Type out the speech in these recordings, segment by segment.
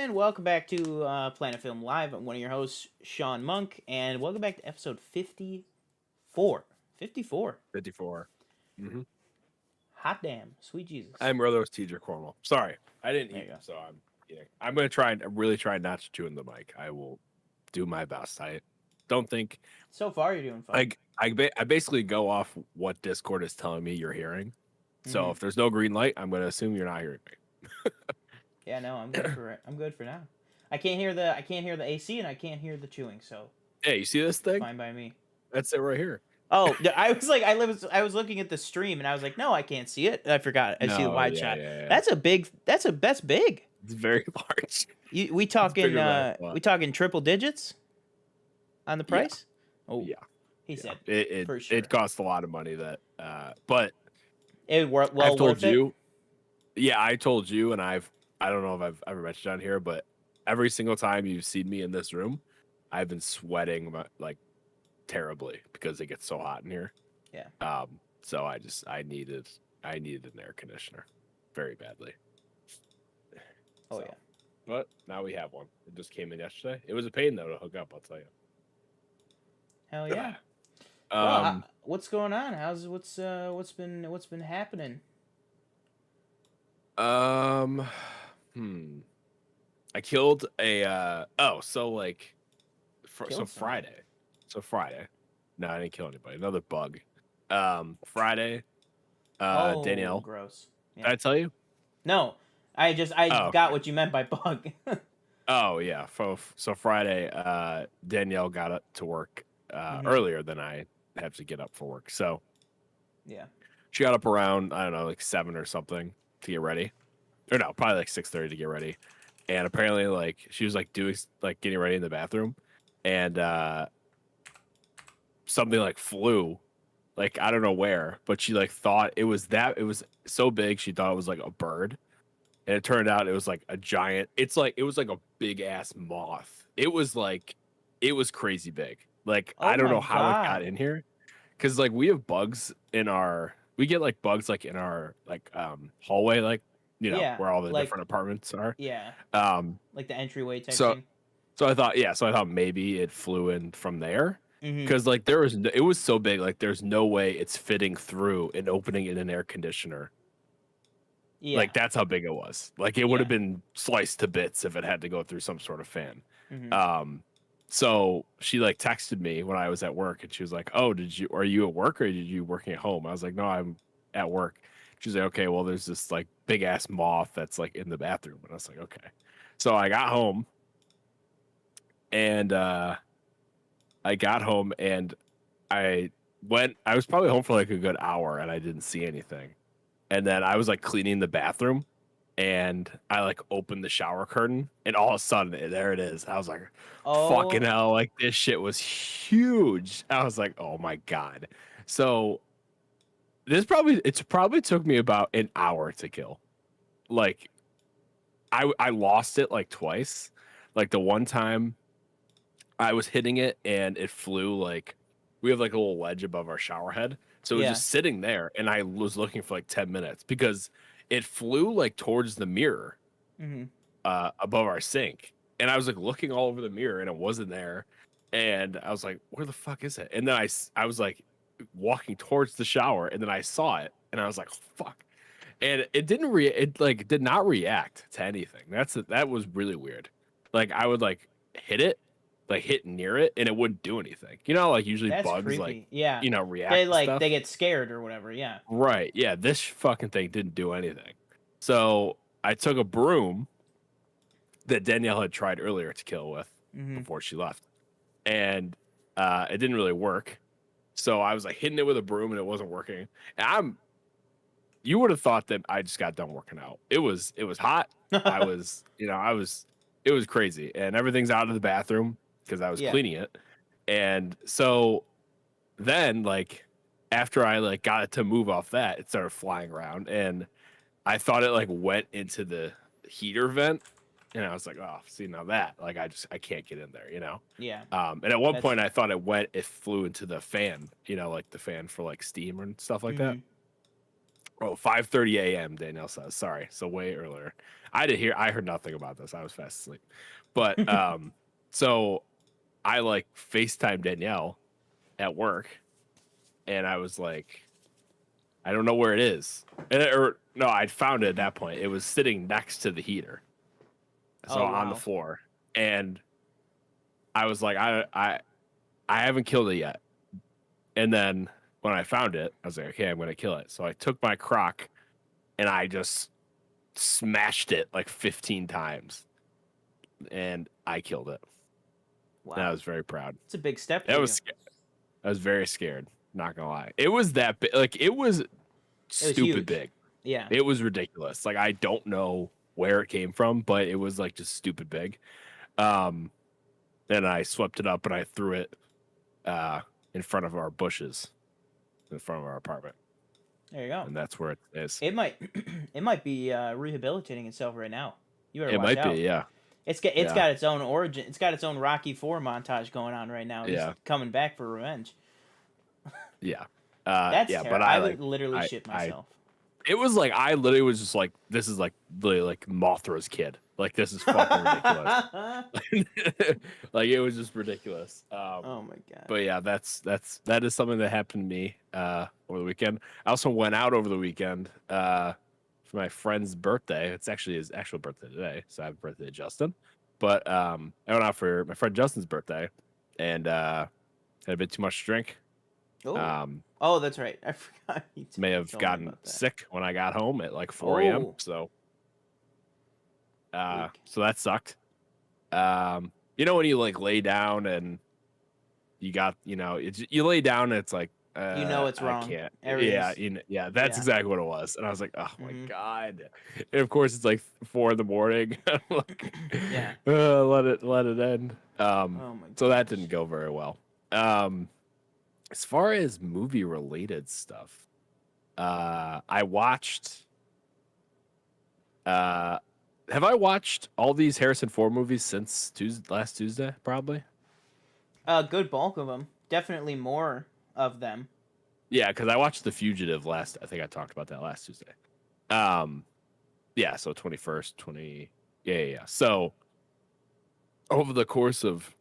and welcome back to Planet Film Live. I'm one of your hosts, Sean Monk, and welcome back to episode 54. 54. 54. Mm-hmm. Hot damn, sweet Jesus. I'm Rotho's TJ Cornwall. Sorry, I didn't There you eat, go. so I'm eating. I'm gonna try and really try not to chew in the mic. I will do my best. I don't think So far, you're doing fine. I basically go off what Discord is telling me you're hearing. So if there's no green light, I'm gonna assume you're not hearing me. Yeah, no, I'm good for it. I'm good for now. I can't hear the AC, and I can't hear the chewing, so Hey, you see this thing? fine by me. That's it right here. Oh, I was like, I was looking at the stream, and I was like, no, I can't see it. I forgot. I see the No, wide yeah, shot. yeah. That's big. It's very large. We talking bigger than I thought. we talking triple digits on the price? Oh, Yeah, he yeah. said It for sure. it costs a lot of money. That but It well I've told worth it. you. Yeah, I told you, and I don't know if I've ever mentioned on here, but every single time you've seen me in this room, I've been sweating like terribly because it gets so hot in here. Yeah. So I needed an air conditioner very badly. Oh So, yeah. But now we have one. It just came in yesterday. It was a pain though to hook up, I'll tell you. Hell yeah. Um, Well, what's going on? What's been happening? um, I killed a so like Killed something. Friday. No, I didn't kill anybody. Another bug. Friday. Oh, Danielle. gross. Did Yeah. I tell you? No, I Oh, got okay. what you meant by bug. Oh yeah. So Friday, Danielle got up to work earlier than I have to get up for work. So Yeah. she got up around, I don't know, like 7 or something to get ready. Or no, probably like 6:30 to get ready. And apparently like she was like doing like getting ready in the bathroom, and something like flew, like I don't know where, but she like thought it was so big she thought it was like a bird. And it turned out it was like a giant, it was like a big ass moth. It was crazy big. Like Oh I don't my know how it got god. in here. Cause like we have bugs we get like bugs like in our like hallway, like Yeah. where all the Like different apartments are. yeah. Um Like the entryway type so thing. so I thought maybe it flew in from there. Mm-hmm. Cause like it was so big, like there's no way it's fitting through an opening in an air conditioner. Yeah. Like that's how big it was. Like it would Yeah. have been sliced to bits if it had to go through some sort of fan. Mm-hmm. So she like texted me when I was at work, and she was like, "Oh, are you at work, or did you working at home?" I was like, "No, I'm at work." She's like, "Okay, well, there's this like big ass moth that's like in the bathroom." And I was like, "Okay." So I got home, and I was probably home for like a good hour, and I didn't see anything. And then I was like cleaning the bathroom, and I like opened the shower curtain, and all of a sudden there it is. I was like, fucking Oh. hell, like this shit was huge. I was like, oh my God. So it's probably took me about an hour to kill. Like I lost it like twice. Like the one time I was hitting it and it flew, like we have like a little ledge above our shower head. So it was Yeah. just sitting there, and I was looking for like 10 minutes because it flew like towards the mirror Mm-hmm. above our sink. And I was like looking all over the mirror, and it wasn't there. And I was like, where the fuck is it? And then I was like walking towards the shower, and then I saw it, and I was like, fuck. And it like did not react to anything. That was really weird. Like I would like hit it, like hit near it, and it wouldn't do anything. Like usually That's bugs like, creepy. Yeah. react to They stuff. get scared or whatever. Yeah. Right. Yeah. This fucking thing didn't do anything. So I took a broom that Danielle had tried earlier to kill with Mm-hmm. before she left, and it didn't really work. So I was like hitting it with a broom, and it wasn't working. And you would have thought that I just got done working out. It was hot. I was, it was crazy, and everything's out of the bathroom because I was Yeah. cleaning it. And so then like after I like got it to move off that, it started flying around, and I thought it like went into the heater vent, and I was like, oh, see, now that like I can't get in there. Yeah. And at one That's. point I thought it flew into the fan, like the fan for like steam and stuff like that. Mm-hmm. Oh, 5:30 a.m. Danielle says. Sorry, so way earlier. I heard nothing about this. I was fast asleep. But so I like FaceTime Danielle at work, and I was like, I don't know where it is. Or no, I'd found it at that point. It was sitting next to the heater. So Oh on the wow. floor. And I was like, I haven't killed it yet. And then when I found it, I was like, okay, I'm gonna kill it. So I took my crock and I just smashed it like 15 times. And I killed it. And I Wow. was very proud. It's a big step I for you. was I was very scared, not gonna lie. It was that big, like it was It was stupid huge. big. Yeah. It was ridiculous. Like I don't know where it came from, but it was like just stupid big. Um and I swept it up and I threw it in front of our bushes in front of our apartment. There you go. And that's where it is. It might it might be rehabilitating itself right now. You better It watch might be, out. yeah. It's Yeah. got its own origin. It's got its own Rocky 4 montage going on right now. He's Yeah. coming back for revenge. Yeah. That's Yeah, but terrible. I would literally shit I myself. it was like I literally was just like, this is like literally like Mothra's kid. Like this is fucking ridiculous. Like it was just ridiculous. Oh my god. But yeah, that is something that happened to me over the weekend. I also went out over the weekend for my friend's birthday. It's actually his actual birthday today, so happy birthday, Justin. But I went out for my friend Justin's birthday and had a bit too much to drink. Oh. Oh, that's right. I forgot. May have told me gotten about that. sick when I got home at like 4 a.m. Oh. So Weak. so that sucked. You know when you like lay down and you got, you lay down and it's like You know it's I wrong. can't. Everything's- Yeah, that's Yeah. exactly what it was. And I was like, oh my Mhm. god. And of course it's like 4 a.m. I'm like, Yeah. let it end. Oh my So that gosh. didn't go very well. As far as movie related stuff, I watched have I watched all these Harrison Ford movies since last Tuesday? Probably. A good bulk of them. Definitely more of them. Yeah, because I watched The Fugitive last. I think I talked about that last Tuesday. Yeah, so 21st, 20. Yeah. So over the course of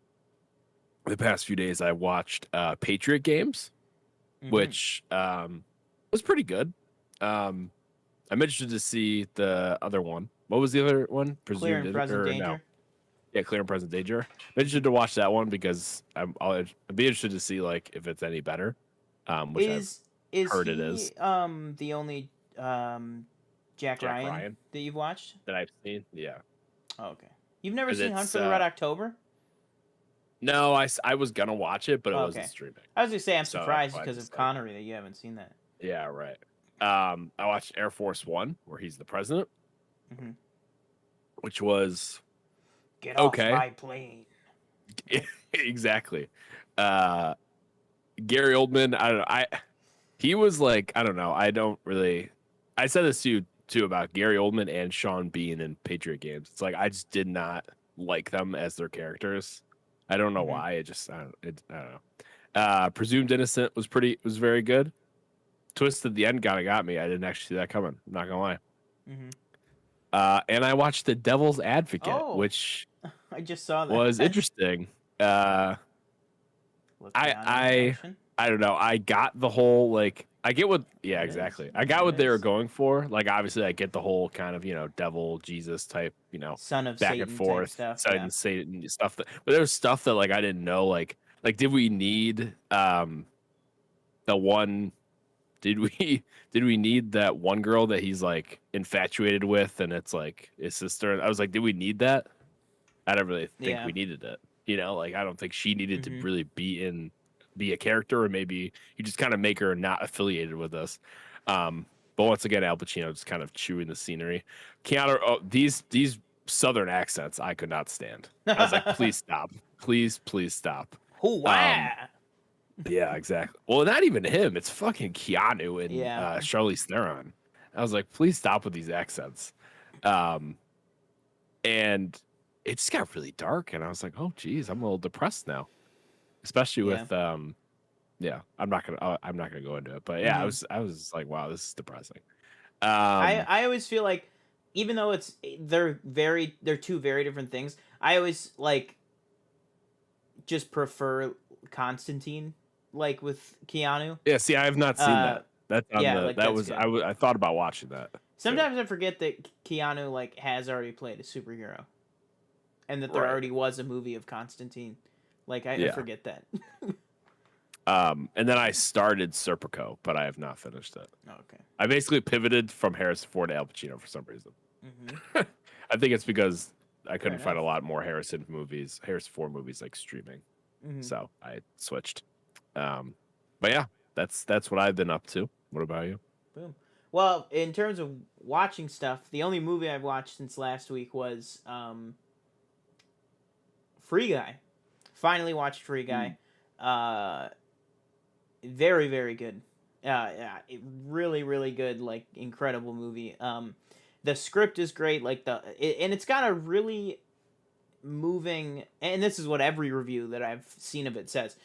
the past few days, I watched Patriot Games, Mhm. which was pretty good. I'm interested to see the other one. What was the other one? Clear and Present or Danger. No. Yeah, Clear and Present Danger. I'm interested to watch that one because I'd be interested to see like if it's any better. Which Is heard he it is. the only Jack Ryan that you've watched? that I've seen. Yeah. Oh, okay. You've never 'Cause seen Hunt it's, for the Red October? No, I was gonna watch it, but it Oh, wasn't okay. streaming. I was gonna say I'm So that's surprised why I because of just, like- Connery that you haven't seen that. Yeah, right. I watched Air Force One, where he's the president, Mhm. which was Get Okay. off my plane. exactly. Gary Oldman, I don't know. He was like, I don't know. I said this to you too about Gary Oldman and Sean Bean in Patriot Games. It's like I just did not like them as their characters. I don't know Mhm. why. I don't know. Presumed Innocent was very good. Twist at the end kind of got me. I didn't actually see that coming. I'm not gonna lie. Mhm. And I watched The Devil's Advocate, Oh. which I just saw that. was interesting. Look I- beyond imagination. I don't know. I got the whole like I get what There it exactly. is. I got There what it they were is. going for. Like obviously I get the whole kind of, devil Jesus type, Son of back Satan and forth, type stuff. Satan, Yeah. Satan stuff but there was stuff that like I didn't know like did we need the one did we need that one girl that he's like infatuated with and it's like his sister? I was like, did we need that? I don't really think Yeah. we needed it. Like I don't think she needed to Mhm. really be a character, or maybe you just kind of make her not affiliated with us. But once again, Al Pacino just kind of chewing the scenery. Keanu, these southern accents I could not stand. I was like, please stop, please stop. Hoo-wah! Yeah, exactly. Well, not even him. It's fucking Keanu and Yeah. Charlize Theron. I was like, please stop with these accents. And it just got really dark, and I was like, oh, geez, I'm a little depressed now. Especially with I'm not gonna go into it, but yeah, Mhm. I was like, wow, this is depressing. I always feel like, even though they're two very different things, I always like just prefer Constantine, like with Keanu. Yeah, see, I have not seen Uh, that. That's on yeah, the like that that's was good. I thought about watching that too. Sometimes I forget that Keanu like has already played a superhero, and that there Right. already was a movie of Constantine. Like I Yeah. forget that. And then I started Serpico, but I have not finished it. Okay. I basically pivoted from Harrison Ford to Al Pacino for some reason. Mm-hmm. I think it's because I Fair couldn't find a enough. lot more Harrison Ford movies like streaming. Mm-hmm. So I switched. But yeah, that's what I've been up to. What about you? Boom. Well, in terms of watching stuff, the only movie I've watched since last week was Free Guy. Finally watched Free Guy. Uh, very very good. Yeah, really really good. Like incredible movie. The script is great. Like and it's got a really moving. And this is what every review that I've seen of it says.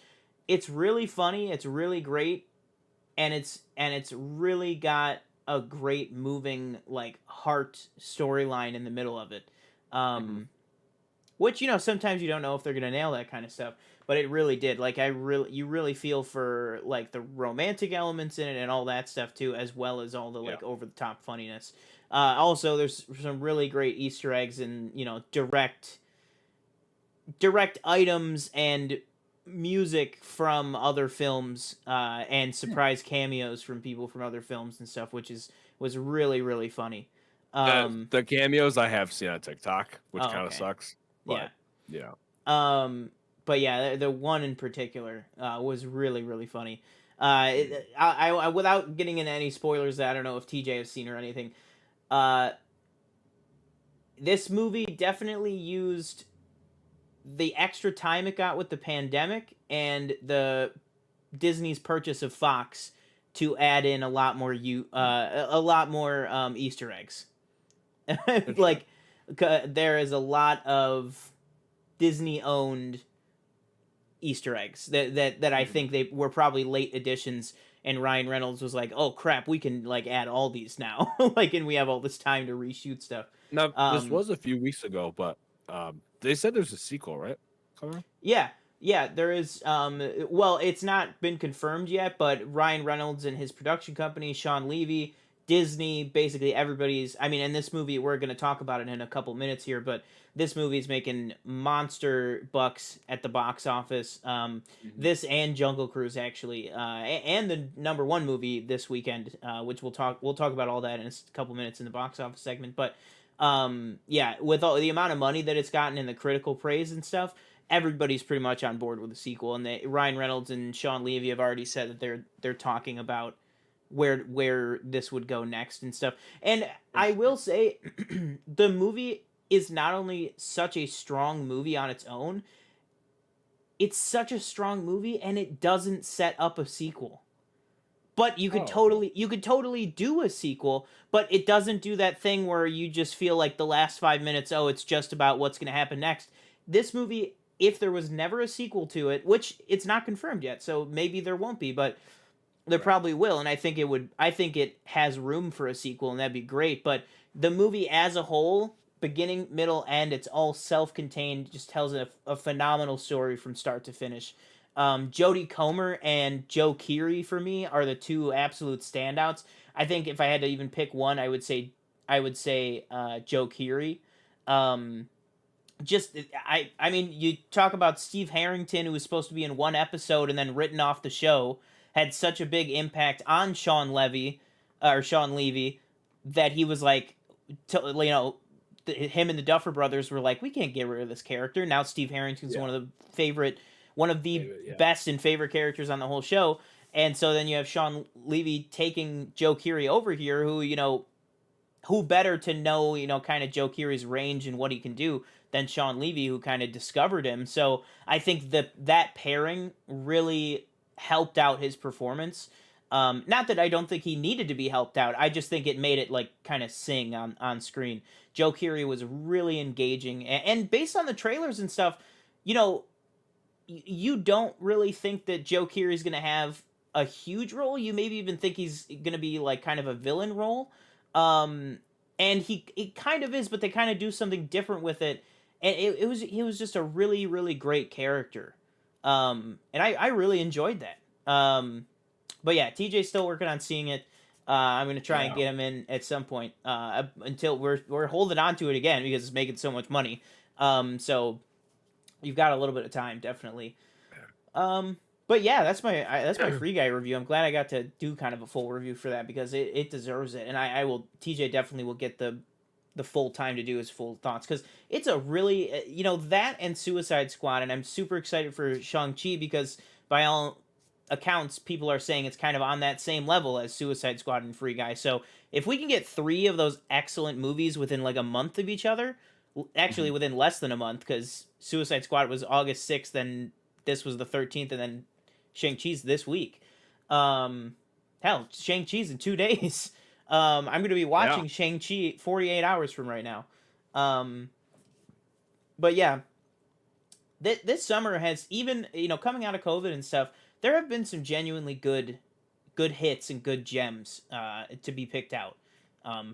It's really funny. It's really great, and it's really got a great moving like heart storyline in the middle of it. Mm-hmm. Which sometimes you don't know if they're gonna nail that kind of stuff, but it really did. Like you really feel for like the romantic elements in it and all that stuff too, as well as all the Yeah. like over the top funniness. Also, there's some really great Easter eggs and direct items and music from other films, and surprise cameos from people from other films and stuff, which was really really funny. The cameos I have seen on TikTok, which Oh, kind of okay. sucks, Yeah. but yeah. But yeah, the one in particular was really really funny. Mm. Without getting into any spoilers, I don't know if TJ has seen or anything. Uh, this movie definitely used the extra time it got with the pandemic and the Disney's purchase of Fox to add in a lot more Easter eggs. Interesting. Like there is a lot of Disney owned Easter eggs that I Mhm. think they were probably late additions, and Ryan Reynolds was like, "Oh crap, we can like add all these now." Like, and we have all this time to reshoot stuff. Now, this Um, was a few weeks ago, but they said there's a sequel, right? Coming? yeah, yeah, there is. Well, it's not been confirmed yet, but Ryan Reynolds and his production company, Sean Levy, Disney, basically everybody's. I mean, in this movie, we're going to talk about it in a couple minutes here, but this movie's making monster bucks at the box office. Mhm. This and Jungle Cruise actually, and the number one movie this weekend, which we'll talk about all that in a couple minutes in the box office segment. But yeah, with all the amount of money that it's gotten and the critical praise and stuff, everybody's pretty much on board with the sequel. And Ryan Reynolds and Sean Levy have already said that they're talking about where this would go next and stuff. And I Interesting. will say, the movie is not only such a strong movie on its own, it's such a strong movie, and it doesn't set up a sequel. But Oh, okay. you could totally do a sequel, but it doesn't do that thing where you just feel like the last 5 minutes, oh, it's just about what's going to happen next. This movie, if there was never a sequel to it, which it's not confirmed yet, so maybe there won't be, but there Right. probably will, and I think it has room for a sequel, and that'd be great. But the movie as a whole, beginning, middle, end, it's all self-contained, just tells a phenomenal story from start to finish. Jodie Comer and Joe Keery for me are the two absolute standouts. I think if I had to even pick one, I would say Joe Keery. Um, just I mean, you talk about Steve Harrington, who was supposed to be in one episode and then written off the show, had such a big impact on Sean Levy, that he was like, him and the Duffer Brothers were like, we can't get rid of this character. Now Steve Harrington's Yeah. one of the Yeah. best and favorite characters on the whole show. And so then you have Sean Levy taking Joe Keery over here, who better to know, kind of Joe Keery's range and what he can do than Sean Levy, who kind of discovered him. So I think that pairing really helped out his performance. Not that I don't think he needed to be helped out. I just think it made it like kind of sing on screen. Joe Keery was really engaging, and based on the trailers and stuff, you know, you don't really think that Joe Keery's going to have a huge role. You maybe even think he's going to be like kind of a villain role. Um, and it kind of is, but they kind of do something different with it, and it was he was just a really really great character. And I really enjoyed that. But yeah, TJ's still working on seeing it. I'm gonna try and Yeah. get him in at some point. Until we're holding on to it again because it's making so much money. So you've got a little bit of time, definitely. Um, but yeah, that's my Free Guy review. I'm glad I got to do kind of a full review for that because it deserves it. And I will TJ definitely will get the full time to do his full thoughts because it's a really that and Suicide Squad, and I'm super excited for Shang-Chi because by all accounts people are saying it's kind of on that same level as Suicide Squad and Free Guy. So if we can get 3 of those excellent movies within like a month of each other, actually Mhm. within less than a month because Suicide Squad was August 6th and this was the 13th, and then Shang-Chi's this week. Um, hell, Shang-Chi's in 2 days. I'm going to be Yeah. watching Shang-Chi 48 hours from right now. Um, but yeah, this summer has even coming out of COVID and stuff. There have been some genuinely good hits and good gems to be picked out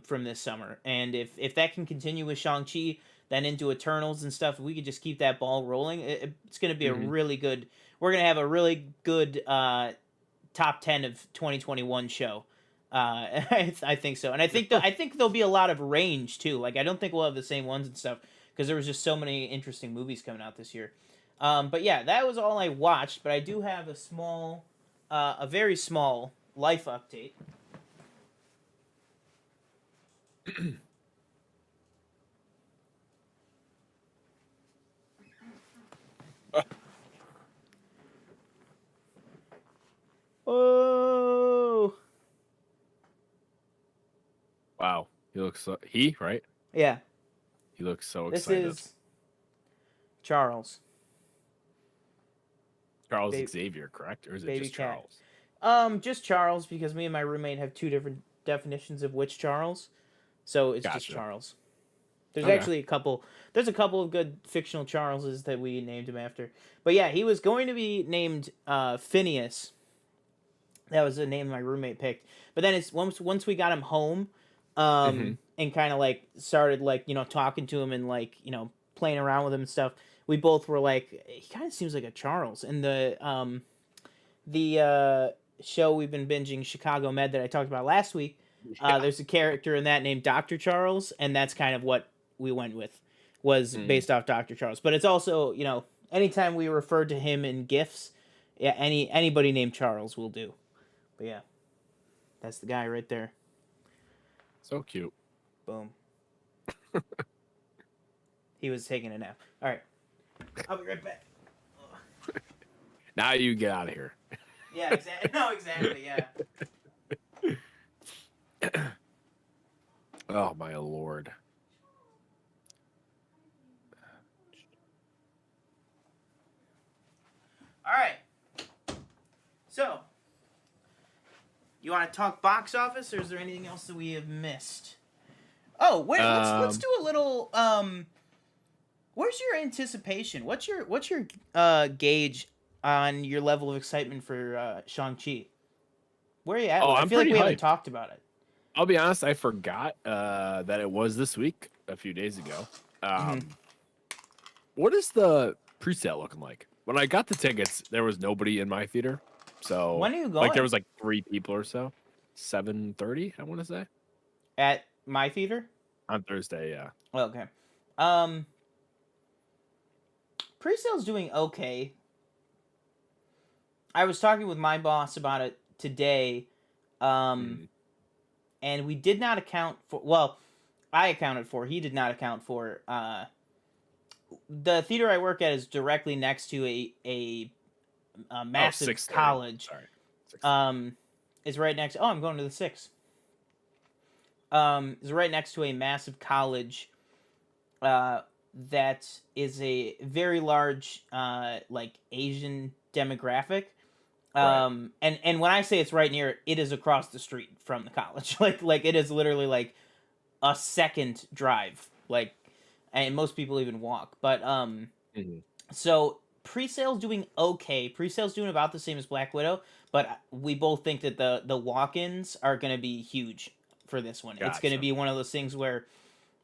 from this summer. And if that can continue with Shang-Chi, then into Eternals and stuff, if we could just keep that ball rolling, it's going to be a Hmm. really good. We're going to have a really good top 10 of 2021 show. I think so, and I think there'll be a lot of range too. Like I don't think we'll have the same ones and stuff because there was just so many interesting movies coming out this year. But yeah, that was all I watched. But I do have a very small life update. Oh, Wow. Right? yeah. He looks so This excited. is Charles, Charles ba- Xavier, correct? Or is it baby just cat. Charles? Just Charles because me and my roommate have 2 different definitions of which Charles, so it's just Gotcha. Charles. There's Okay. actually a couple. There's a couple of good fictional Charleses that we named him after. But yeah, he was going to be named Phineas. That was the name my roommate picked. But then it's once we got him home, Hmm. and kind of like started like talking to him and like playing around with him and stuff. We both were like, he kind of seems like a Charles. And the show we've been binging, Chicago Med, that I talked about last week. Yeah. There's a character in that named Doctor Charles, and that's kind of what we went with. Was Mm. based off Doctor Charles, but it's also anytime we referred to him in gifs, yeah, anybody named Charles will do. But yeah, that's the guy right there. So cute. Boom. He was taking a nap. All right, I'll be right back. Now you get out of here. Yeah, exactly. No, exactly. Yeah. Oh my lord. All right. So, you want to talk box office, or is there anything else that we have missed? Oh, wait. Let's do a little. Where's your anticipation? What's your gauge on your level of excitement for Shang-Chi? Where are you at Oh, with it? I I'm feel like pretty we haven't hyped. talked about it. I'll be honest, I forgot that it was this week a few days ago. Mm-hmm. What is the pre-sale looking like? When I got the tickets, there was nobody in my theater. So When are you like there going? was like 3 people or so. 7:30, I want to say. At my theater? On Thursday, yeah. Okay. Um, Pre-sale's doing okay. I was talking with my boss about it today, um, Mm. and we did not account for. Well, I accounted for. He did not account for. The theater I work at is directly next to a Oh, massive 6:30. college. Sorry. 6:30. Um, is right next. Oh, I'm going to the 6. Is right next to a massive college. Uh, that is a very large like Asian demographic. Right. And when I say it's right near it is across the street from the college. Like it is literally like a second drive. Like, and most people even walk. But Mhm. so pre-sale's doing okay. Pre-sale's doing about the same as Black Widow, but we both think that the walk-ins are going to be huge. for this one. It's going to Gotcha. be one of those things where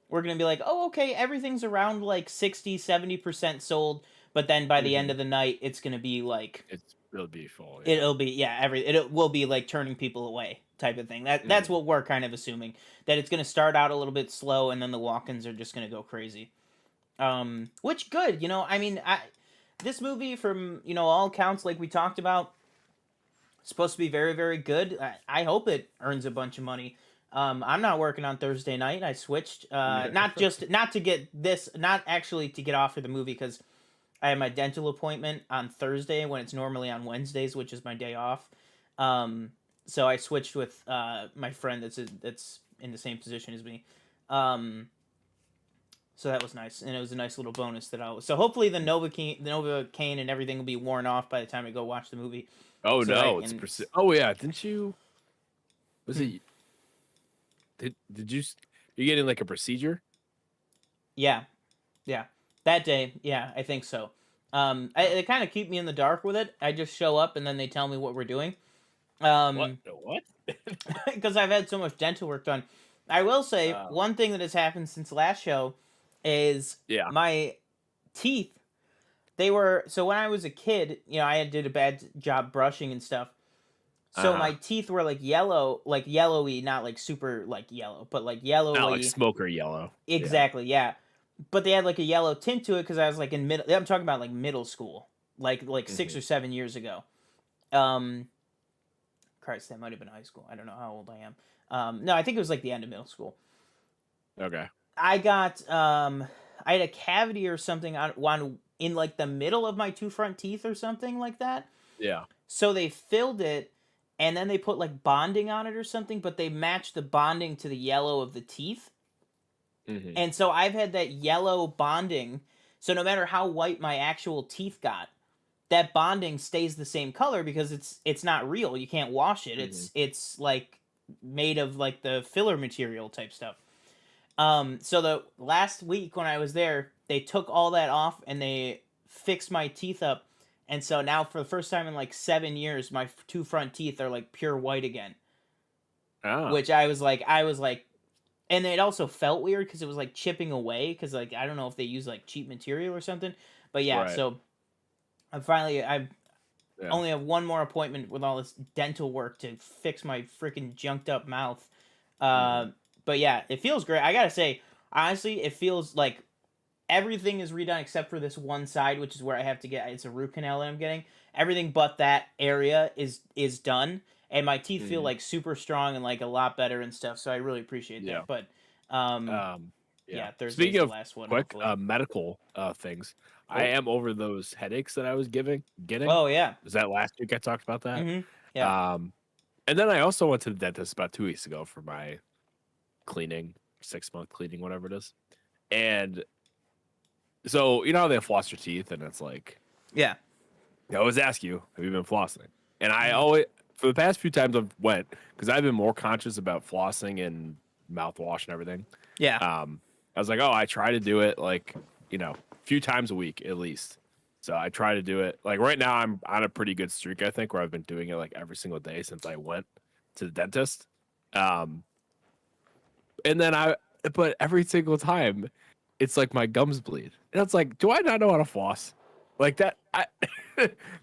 we're going to be like, oh, okay, everything's around like 60-70% sold. But then by the end of the night, it's going to be like, It'll be full. Yeah. it'll be, yeah, it will be like turning people away type of thing. That's what we're kind of assuming, that it's going to start out a little bit slow and then the walk-ins are just going to go crazy. Which good, I mean, this movie from, all accounts, like we talked about, supposed to be very, very good. I hope it earns a bunch of money. I'm not working on Thursday night. I switched, not actually to get off of the movie, because I have my dental appointment on Thursday when it's normally on Wednesdays, which is my day off. So I switched with my friend that's in the same position as me. So that was nice, and it was a nice little bonus So hopefully the Novocaine and everything will be worn off by the time I go watch the movie. Oh So no, oh yeah, didn't you? Was it? Did you? You getting like a procedure? Yeah, that day. Yeah, I think so. They kind of keep me in the dark with it. I just show up and then they tell me what we're doing. What? Because I've had so much dental work done. I will say one thing that has happened since last show is my teeth. So when I was a kid, I did a bad job brushing and stuff. So my teeth were like yellow, like yellowy, not like super like yellow, but like yellowy. Not like smoker yellow. Exactly, yeah. But they had like a yellow tint to it because I was like in middle. I'm talking about like middle school, like 6 or 7 years ago. Christ, that might have been high school. I don't know how old I am. No, I think it was like the end of middle school. Okay. I had a cavity or something on in like the middle of my two front teeth or something like that. Yeah. So they filled it, and then they put like bonding on it or something, but they matched the bonding to the yellow of the teeth. Mm-hmm. And so I've had that yellow bonding. So no matter how white my actual teeth got, that bonding stays the same color because it's not real. You can't wash it. Mm-hmm. It's like made of like the filler material type stuff. So the last week when I was there, they took all that off and they fixed my teeth up. And so now for the first time in like 7 years, my two front teeth are like pure white again. Oh. Which I was like, and it also felt weird because it was like chipping away because like I don't know if they use like cheap material or something, but yeah. Right. So I only have one more appointment with all this dental work to fix my freaking junked up mouth. But yeah, it feels great. I gotta say, honestly, it feels like everything is redone except for this one side, which is where I have to get. It's a root canal that I'm getting. Everything but that area is done. And my teeth feel like super strong and like a lot better and stuff. So I really appreciate that. But Thursday's Speaking the of last one. Quick medical things, I am over those headaches that I was getting. Oh yeah, was that last week I talked about that? Mm-hmm. Yeah. And then I also went to the dentist about 2 weeks ago for my cleaning, 6-month cleaning, whatever it is. And so you know how they floss your teeth, and it's like, yeah, they always ask you, have you been flossing? And I always, for the past few times I've went, because I've been more conscious about flossing and mouthwash and everything. Yeah. I was like, oh, I try to do it like, a few times a week at least. So I try to do it. Like right now I'm on a pretty good streak, I think, where I've been doing it like every single day since I went to the dentist. And then but every single time it's like my gums bleed. And it's like, do I not know how to floss? Like that,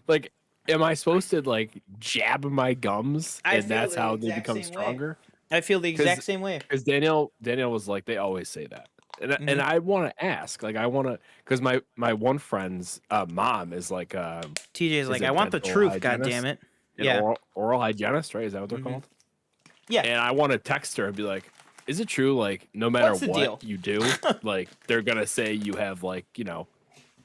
like, am I supposed to like jab my gums and that's how they become stronger? I feel the exact same way. Because Danielle was like, they always say that. And I want to ask, like, because my one friend's mom is like, TJ's like, I want the truth, God damn it. Yeah. Oral hygienist, right? Is that what they're called? Yeah. And I want to text her and be like, is it true? Like, no matter what you do, like, they're going to say you have like,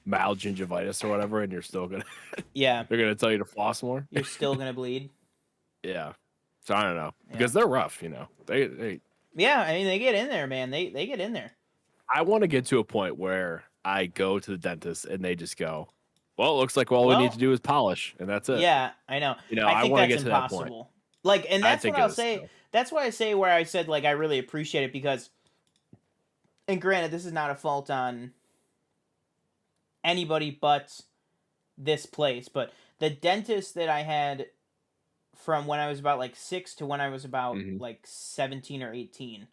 mild gingivitis or whatever, and you're still going to, they're going to tell you to floss more. You're still going to bleed. Yeah. So I don't know, because they're rough, they yeah, I mean, they get in there, man. They get in there. I want to get to a point where I go to the dentist and they just go, well, it looks like all we need to do is polish, and that's it. Yeah, I know. I think want to get to impossible. That point. Like, and that's what I'll say. So. That's why I say where I said, like, I really appreciate it because, and granted, this is not a fault on anybody but this place, but the dentist that I had from when I was about like 6 to when I was about Hmm. like 17 or 18.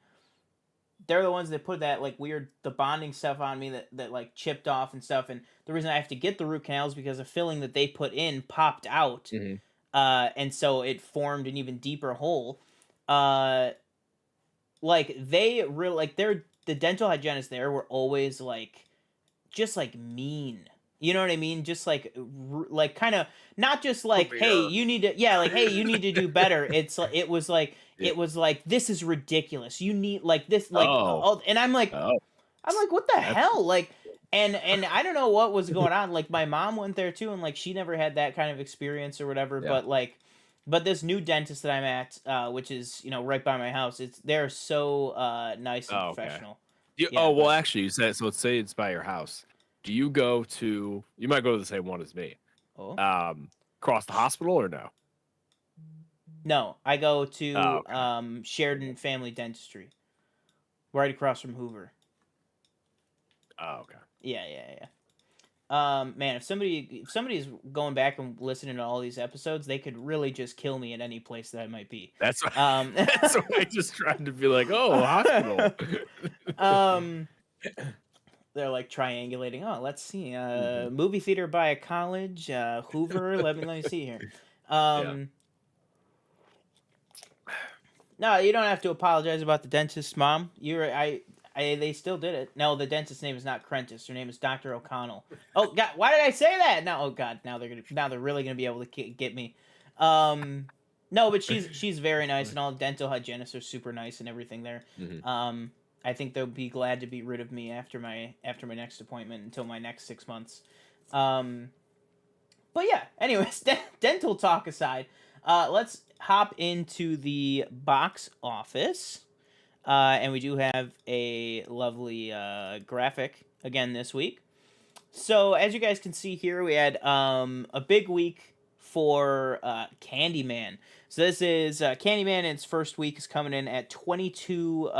They're the ones that put that like weird the bonding stuff on me that like chipped off and stuff. And the reason I have to get the root canals because a filling that they put in popped out, Hmm. and so it formed an even deeper hole. Uh, like they really like they're the dental hygienists there were always like just like mean. You know what I mean? Just like kind of not just Come like hey here. you need to yeah like hey you need to do better. It's like Yeah. it was like this is ridiculous. You need like this like Oh, oh and oh, I'm like what the that's hell like and I don't know what was going on. Like my mom went there too and like she never had that kind of experience or whatever. yeah. But this new dentist that I'm at, which is right by my house, they're so nice and Oh, okay. professional. Oh, Yeah, well, but actually, you said so. Let's say it's by your house. Do you go to? You might go to the same one as me. oh. Um, Across the hospital or no? No, I go Oh, to okay. Sheridan Family Dentistry, right across from Hoover. Oh, okay. Yeah, yeah, yeah. Man, if somebody's going back and listening to all these episodes, they could really just kill me at any place that I might be. That's why. Um, That's why I just tried to be like, oh, hospital. um, they're like triangulating. Oh, let's see. Hmm. Movie theater by a college. Hoover. Let me see here. Yeah. Um, No, you don't have to apologize about the dentist's mom. They still did it. No, the dentist's name is not Crentis. Her name is Dr. O'Connell. Oh God, why did I say that? No, oh God, now they're really gonna be able to get me. Um, no, but she's very nice, and all dental hygienists are super nice and everything there. Hmm. Um, I think they'll be glad to be rid of me after my next appointment until my next 6 months. Um, but yeah, anyways, dental talk aside, let's hop into the box office. And we do have a lovely graphic again this week. So as you guys can see here, we had a big week for Candyman. So this is Candyman in its first week is coming in at 22,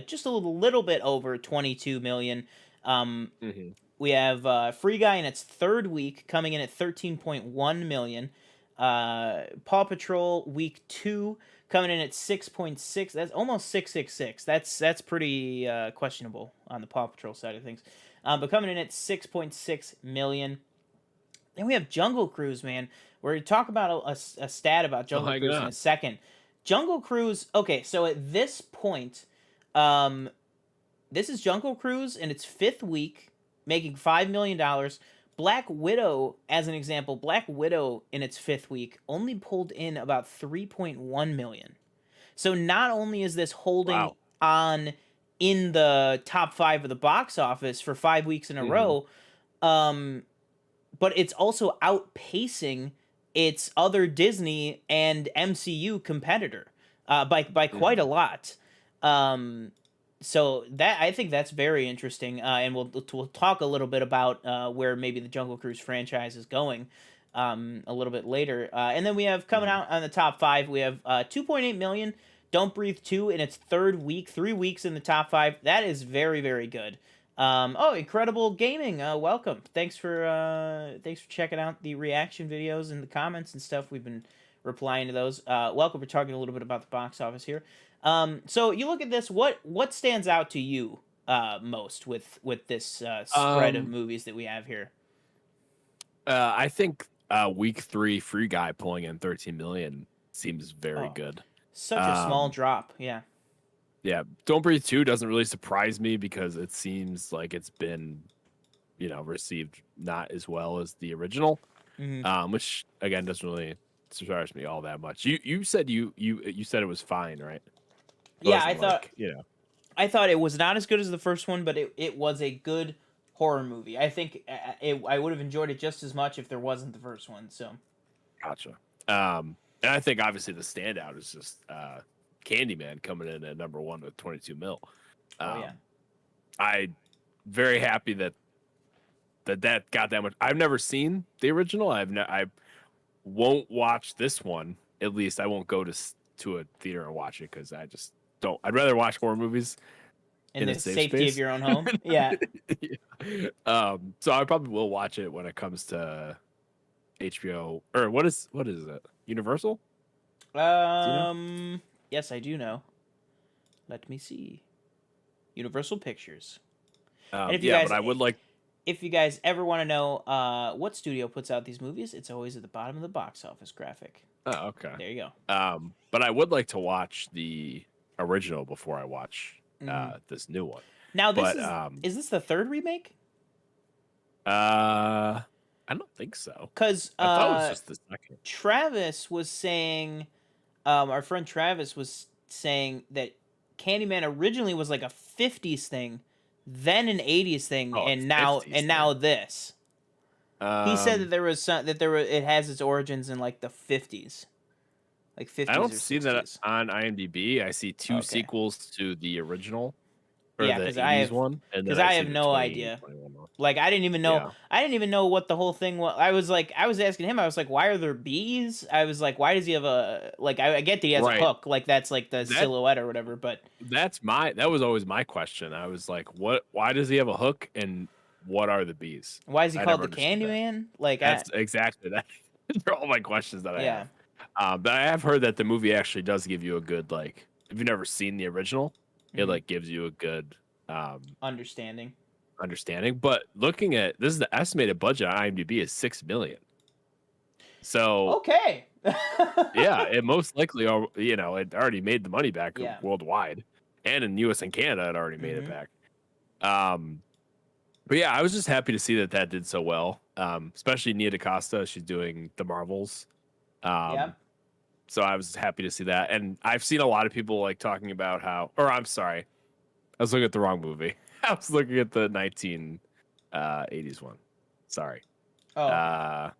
just a little bit over 22 million. Um, Hmm. we have Free Guy in its third week coming in at 13.1 million. Paw Patrol week 2 coming in at 6.6. That's almost 666. That's pretty questionable on the Paw Patrol side of things. But coming in at 6.6 million. Then we have Jungle Cruise, man. We're going to talk about a stat about Oh, Jungle hang Cruise in a on. second. Jungle Cruise, okay, so at this point, um, this is Jungle Cruise in its fifth week, making $5 million. Black Widow, as an example, Black Widow in its fifth week only pulled in about 3.1 million. So not only is this holding Wow. on in the top five of the box office for 5 weeks in a Hmm. row, um, but it's also outpacing its other Disney and MCU competitor by quite a Hmm. lot. Um, so that I think that's very interesting, and we'll talk a little bit about where maybe the Jungle Cruise franchise is going a little bit later. And then we have coming Hmm. out on the top five. We have 2.8 million. Don't Breathe 2 in its third week, 3 weeks in the top five. That is very very good. Oh, Incredible Gaming, welcome. Thanks for checking out the reaction videos and the comments and stuff. We've been replying to those. Welcome. We're talking a little bit about the box office here. So you look at this. What stands out to you most with this spread of Um, movies that we have here? I think week 3 Free Guy pulling in 13 million seems very Oh, good. such a small Um, drop. Yeah. yeah, Don't Breathe 2 doesn't really surprise me because it seems like it's been, received not as well as the original. Hmm. Which again doesn't really surprise me all that much. You said you said it was fine, right? It Yeah, wasn't like, I thought it was not as good as the first one, but it was a good horror movie. I think I would have enjoyed it just as much if there wasn't the first one. So, gotcha. And I think obviously the standout is just Candyman coming in at number 1 with 22 mil. oh yeah. Um, I very happy that got that much. I've never seen the original. I won't watch this one. At least I won't go to a theater and watch it because I just don't. I'd rather watch horror movies In in a the safe safety of space. your own home. Yeah. Yeah. So I probably will watch it when it comes to HBO or what is it? Universal? Do you know? Yes, I do know. Let me see. Universal Pictures. And Yeah, but I would like. if you guys ever want to know what studio puts out these movies, it's always at the bottom of the box office graphic. Oh, okay. There you go. But I would like to watch the original before I watch Mhm. this new one. Now But is this the third remake? I don't think so. Because I thought it was just the second. Travis was saying, our friend Travis was saying that Candyman originally was like a '50s thing, then an '80s thing, Oh, and 50s now thing. this. He said that there was it has its origins in like the '50s, like I '50s don't or see that '60s. on IMDb. I see two Okay. sequels to the original or Yeah, the 80s one, and then because I I see have the no idea. 2021 one. Like Yeah. I didn't even know what the whole thing was. I was asking him. I was like, why are there bees? I was like, why does he have a like? I get that he has a Right. hook. Like that's like the That silhouette or whatever. But that was always my question. I was like, why does he have a hook and what are the bees? why is he I called never the understood that. Candyman? Like I That's exactly that. They're all my questions that I yeah. have. But I have heard that the movie actually does give you a good like if you've never seen the original, it Mhm. like gives you a good Understanding. understanding. But looking at this is the estimated budget on IMDb is 6 million. So Okay. yeah, it most likely it already made the money back Yeah. worldwide. And in US and Canada it already made it Mhm. back. Um but yeah, I was just happy to see that did so well. Especially Nia DaCosta, she's doing the Marvels. Um Yep. So I was happy to see that. And I've seen a lot of people like talking about how, or I'm sorry, I was looking at the wrong movie. I was looking at the 1980s one. Sorry. Oh, okay. Uh,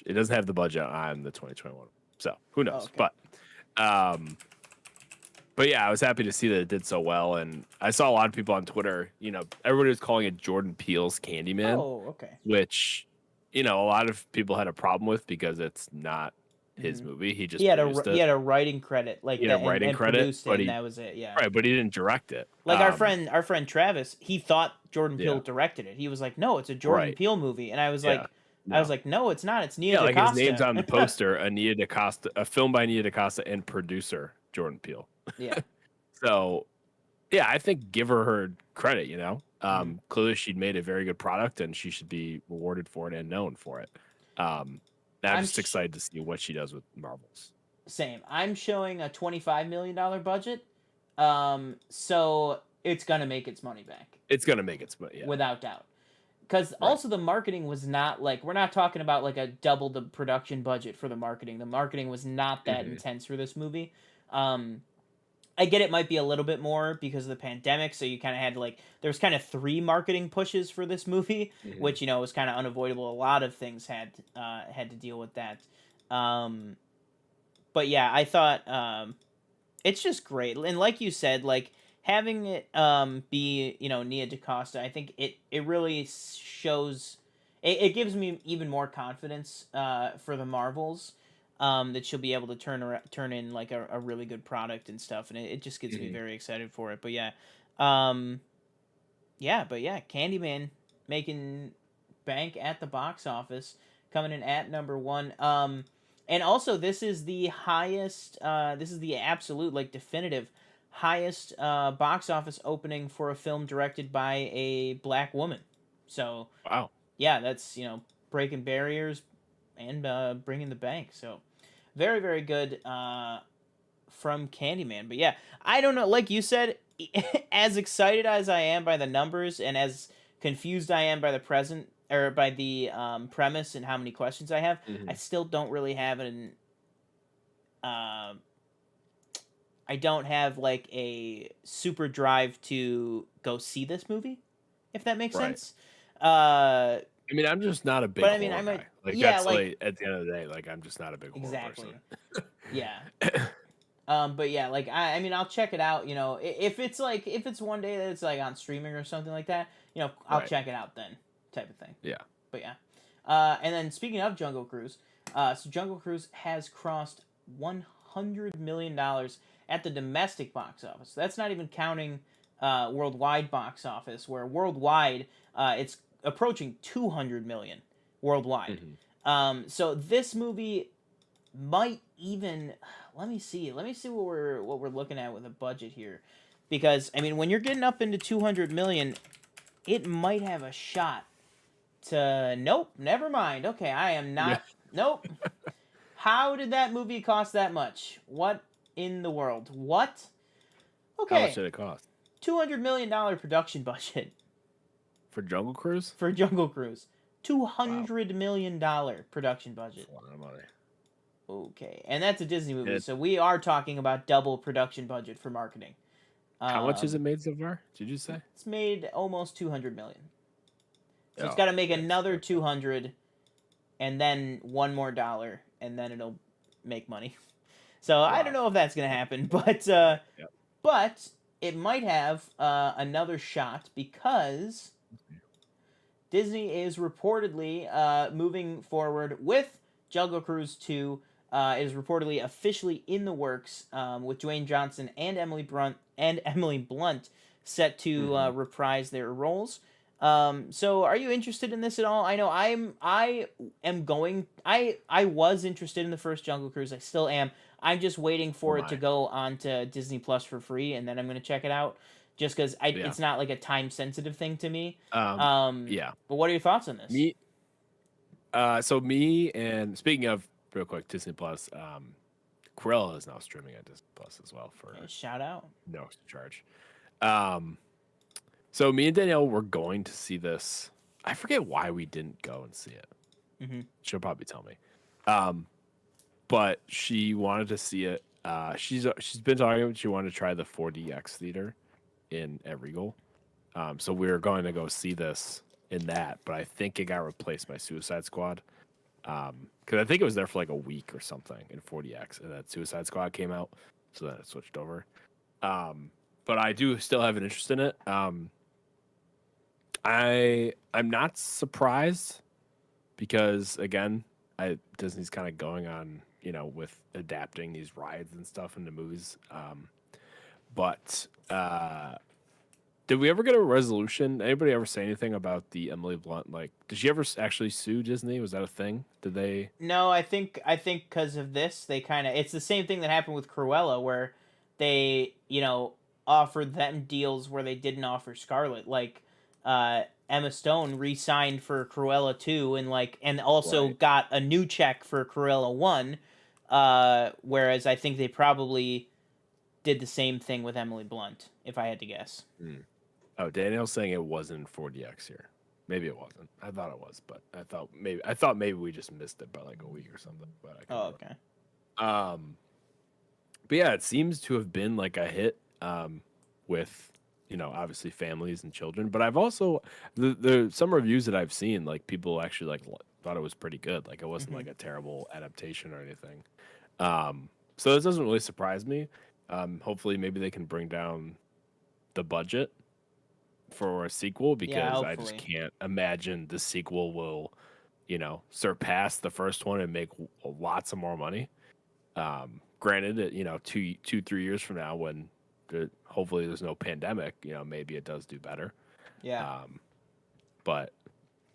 it doesn't have the budget on the 2021. So who Oh, knows? okay. Um, but yeah, I was happy to see that it did so well. And I saw a lot of people on Twitter, everybody was calling it Jordan Peele's Candyman, Oh, okay. which, a lot of people had a problem with because it's not his Mhm. movie. He just produced He it. had a writing credit He like had a that writing and credit, produced it but and that was it. Yeah. but he didn't direct it. Like our friend Travis, he thought Jordan Peele Yeah, directed it. He was like, "No, it's a Jordan right. Peele movie." And Yeah, I was no. like, "No, it's not. It's Nia Yeah, like his name's DaCosta." on the poster, Ania DaCosta, a film by Ania DaCosta and producer Jordan Peele. Yeah. So yeah, I think give her credit. Mhm. Clearly she'd made a very good product, and she should be rewarded for it and known for it. Um, and I'm I'm just excited to see what she does with Marvels. same. I'm showing a $25 million budget. So it's gonna make its money back It's gonna make its, but yeah, without doubt. Because right. also the marketing was not like we're not talking about like a double the production budget for the marketing. The marketing was not that Hmm. intense for this movie. Um, I get it might be a little bit more because of the pandemic, so you kind of had like there's kind of three marketing pushes for this movie, Hmm. which was kind of unavoidable. A lot of things had to deal with that. Um, but yeah, I thought it's just great, and like you said, like having it be Nia DaCosta, I think it really shows it gives me even more confidence for the Marvels. That she'll be able to turn in like a really good product and stuff, and it just gets me Hmm. very excited for it. But um, yeah, Candyman making bank at the box office, coming in at number one. And also this is the highest. This is the absolute like definitive highest box office opening for a film directed by a black woman. So Wow. yeah, that's breaking barriers and bringing the bank. So very very good from Candyman. But yeah, I don't know. Like you said, as excited as I am by the numbers and as confused I am by the present or by the premise and how many questions I have, I Hmm. still don't really have an. Uh, I don't have like a super drive to go see this movie, if that makes Right. sense. I mean, I'm just not a big But I mean, horror I might. guy. Like Yeah, that's like like at the end of the day, like I'm just not a big horror person. exactly. Yeah. But yeah, like I mean, I'll check it out. If it's if it's one day that it's like on streaming or something like that, I'll Right. check it out then, type of thing. Yeah. But yeah, and then speaking of Jungle Cruise, so Jungle Cruise has crossed $100 million at the domestic box office. That's not even counting worldwide box office, where worldwide it's approaching 200 million worldwide. Hmm. So this movie might even let me see what we're looking at with a budget here, because I mean when you're getting up into 200 million, it might have a shot to. Nope, never mind. Okay, I am Yeah. not. Nope. How did that movie cost that much? What in the world? What? How much Okay, did it cost $200 million production budget for Jungle Cruise? for Jungle Cruise. two Wow, hundred million dollar production that's budget. a lot of money. Okay, and that's a Disney movie, It, so we are talking about double production budget for marketing. how much has it Um, made so far? Did you say? it's made almost 200 million. So it's Oh, got to make that's another okay. 200 and then one more dollar and then it'll make money. So I don't Wow. know if that's going to happen, Yep. but it might have another shot because Disney is reportedly moving forward with Jungle Cruise 2. It is reportedly officially in the works with Dwayne Johnson and Emily Blunt set to Mm-hmm. reprise their roles. So are you interested in this at all? I know I am going. I was interested in the first Jungle Cruise. I still am. I'm just waiting Oh for it to my. go onto Disney Plus for free, and then I'm gonna check it out. Just because Yeah. it's not like a time sensitive thing to me. Um. Yeah. But what are your thoughts on this? Me. So me and speaking of real quick, Disney Plus. Cruella is now streaming at Disney Plus as well for Okay, shout out. no extra charge. Um. So me and Danielle were going to see this. I forget why we didn't go and see it. Mm-hmm. She'll probably tell me. Um. But she wanted to see it. She's been talking about she wanted to try the 4DX theater at Regal. So we were going to go see this in that, but I think it got replaced by Suicide Squad. Because I think it was there for like a week or something in 4DX, and then Suicide Squad came out, so then it switched over. But I do still have an interest in it. I'm not surprised because again, Disney's kind of going on, with adapting these rides and stuff into movies. But did we ever get a resolution? Anybody ever say anything about the Emily Blunt? Like, did she ever actually sue Disney? Was that a thing? Did they? No, I think because of this, they kind of it's the same thing that happened with Cruella, where they offered them deals where they didn't offer Scarlett. Like Emma Stone re-signed for Cruella 2 and also Right. got a new check for Cruella 1. Whereas I think they probably did the same thing with Emily Blunt, if I had to guess. Mm. Oh, Danielle's saying it wasn't 4DX here. Maybe it wasn't. I thought it was, but I thought maybe we just missed it by like a week or something. But I Oh, could be okay. wrong. But yeah, it seems to have been like a hit. With obviously families and children. But I've also the some reviews that I've seen, like people actually thought it was pretty good. Like it wasn't Mm-hmm. like a terrible adaptation or anything. So this doesn't really surprise me. Hopefully, maybe they can bring down the budget for a sequel Yeah, because I just hopefully. can't imagine the sequel will, surpass the first one and make lots of more money. Granted, that 3 years from now, when hopefully there's no pandemic, maybe it does do better. Yeah. But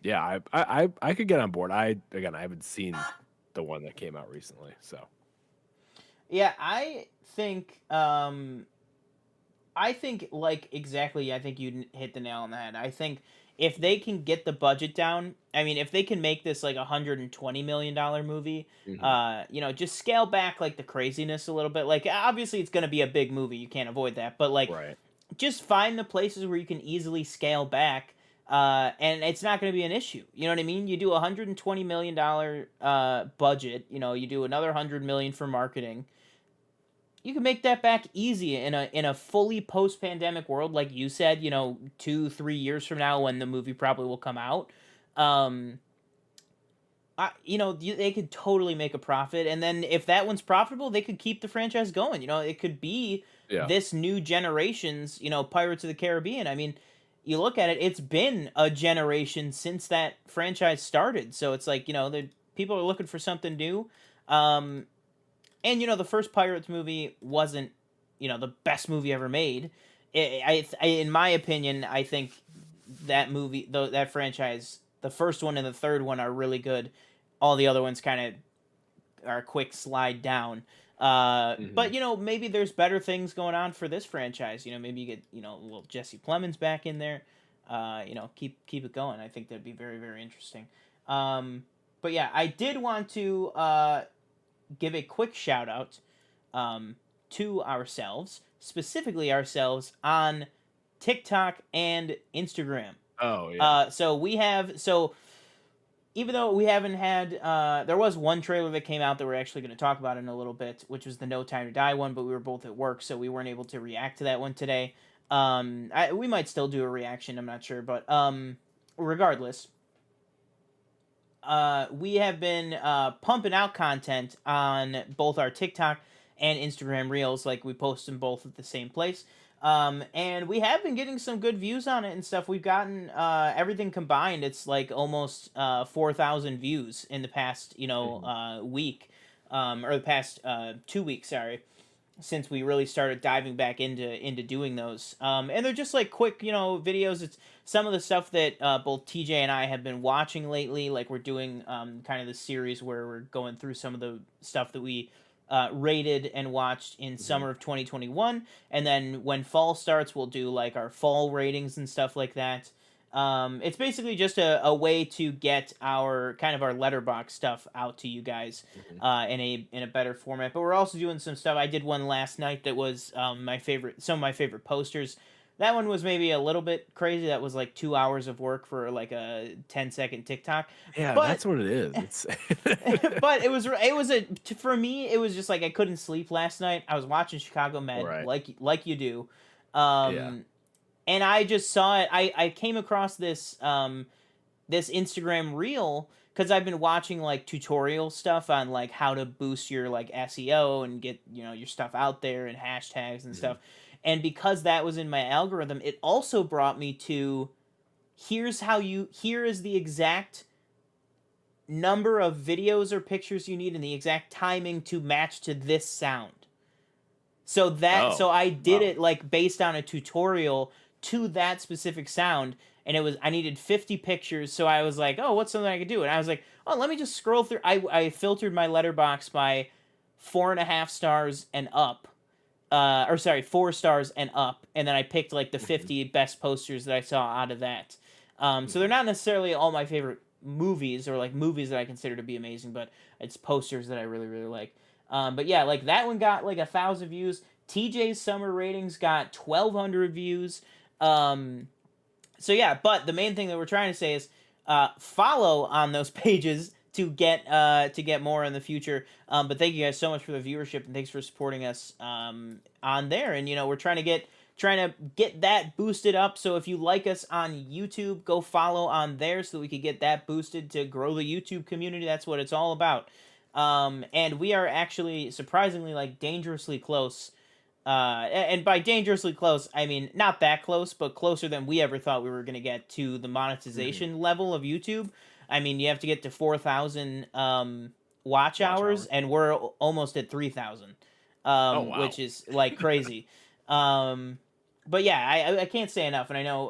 yeah, I could get on board. I haven't seen the one that came out recently, so Yeah, I think like exactly. I think you hit the nail on the head. I think if they can get the budget down, I mean, if they can make this like $120 million movie, mhm. just scale back like the craziness a little bit. Like obviously it's gonna be a big movie, you can't avoid that. But like, Right. just find the places where you can easily scale back. And it's not going to be an issue. You know what I mean? You do $120 million budget. You do another 100 million for marketing, you can make that back easy in a fully post pandemic world, like you said. 2-3 years from now, when the movie probably will come out. Um, they could totally make a profit, and then if that one's profitable, they could keep the franchise going. It could be Yeah. this new generation's Pirates of the Caribbean. I mean, you look at it; it's been a generation since that franchise started, so it's like the people are looking for something new. Um, and the first Pirates movie wasn't the best movie ever made. In my opinion, I think that movie, that franchise, the first one and the third one are really good. All the other ones kind of our quick slide down. Hmm. But maybe there's better things going on for this franchise. Maybe you get a little Jesse Plemons back in there. Keep it going. I think that'd be very, very interesting. But yeah, I did want to give a quick shout out um, to ourselves, specifically ourselves on TikTok and Instagram. Oh yeah. So even though we haven't had, there was one trailer that came out that we're actually going to talk about in a little bit, which was the No Time to Die one, but we were both at work, so we weren't able to react to that one today. We might still do a reaction, I'm not sure, but regardless, we have been pumping out content on both our TikTok and Instagram Reels. Like we post them both at the same place. And we have been getting some good views on it and stuff. We've gotten everything combined. It's like almost 4,000 views in the past, Hmm. week, or the past 2 weeks. Sorry, since we really started diving back into doing those. And they're just like quick, videos. It's some of the stuff that both TJ and I have been watching lately. Like we're doing kind of the series where we're going through some of the stuff that we rated and watched in Hmm. summer of 2021, and then when fall starts, we'll do like our fall ratings and stuff like that. It's basically just a way to get our kind of our letterbox stuff out to you guys Hmm. in a better format. But we're also doing some stuff. I did one last night that was some of my favorite posters. That one was maybe a little bit crazy. That was like 2 hours of work for like a 10-second TikTok, Yeah, but that's what it is. It's but for me it was just like I couldn't sleep last night. I was watching Chicago Med right. like you do, Yeah. um, and I just saw it. I came across this Instagram reel because I've been watching like tutorial stuff on like how to boost your like SEO and get your stuff out there and hashtags and Hmm. stuff. And because that was in my algorithm, it also brought me to here is the exact number of videos or pictures you need and the exact timing to match to this sound. So Oh, I did wow. it like based on a tutorial to that specific sound, and I needed 50 pictures. So I was like, oh, what's something I could do? And I was like, oh, let me just scroll through. I filtered my letterbox by 4.5 stars and up. Or sorry, 4 stars and up, and then I picked like the Hmm. 50 best posters that I saw out of that. So they're Hmm. not necessarily all my favorite movies or like movies that I consider to be amazing, but it's posters that I really really like. But yeah, like that one got like 1,000 views. TJ's summer ratings got 1,200 views. Um, so yeah, but the main thing that we're trying to say is follow on those pages to get more in the future. But thank you guys so much for the viewership and thanks for supporting us on there. And we're trying to get that boosted up. So if you like us on YouTube, go follow on there so that we could get that boosted to grow the YouTube community. That's what it's all about. And we are actually surprisingly like dangerously close and by dangerously close, I mean not that close, but closer than we ever thought we were going to get to the Hmm. monetization level of YouTube. I mean, you have to get to 4,000 watch Watch hours, hours. and we're almost at 3,000, Oh wow. which is like crazy. um, but yeah, I can't say enough, and I know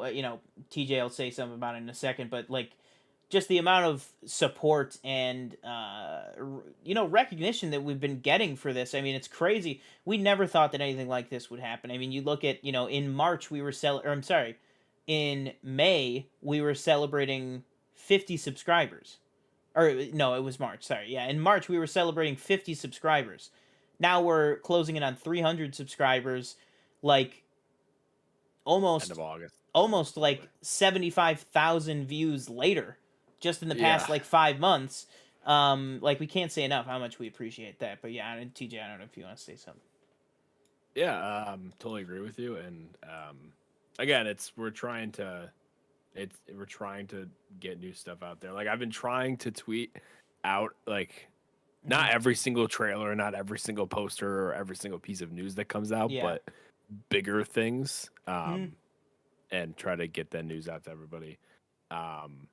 TJ will say something about it in a second, but like just the amount of support and recognition that we've been getting for this. I mean, it's crazy. We never thought that anything like this would happen. I mean, you look at in March we were or I'm sorry, in May we were celebrating 50 subscribers. Or no, it was March. Sorry, yeah, in March we were celebrating 50 subscribers. Now we're closing in on 300 subscribers, like End almost of August. almost like 75,000 views later, just in the Yeah. past like 5 months. Like we can't say enough how much we appreciate that. But yeah, TJ, I don't know if you want to say something. Yeah, totally agree with you. And again, we're trying to get new stuff out there. Like I've been trying to tweet out like Hmm. not every single trailer, not every single poster or every single piece of news that comes out, Yeah. but bigger things. Hmm. And try to get that news out to everybody. Um,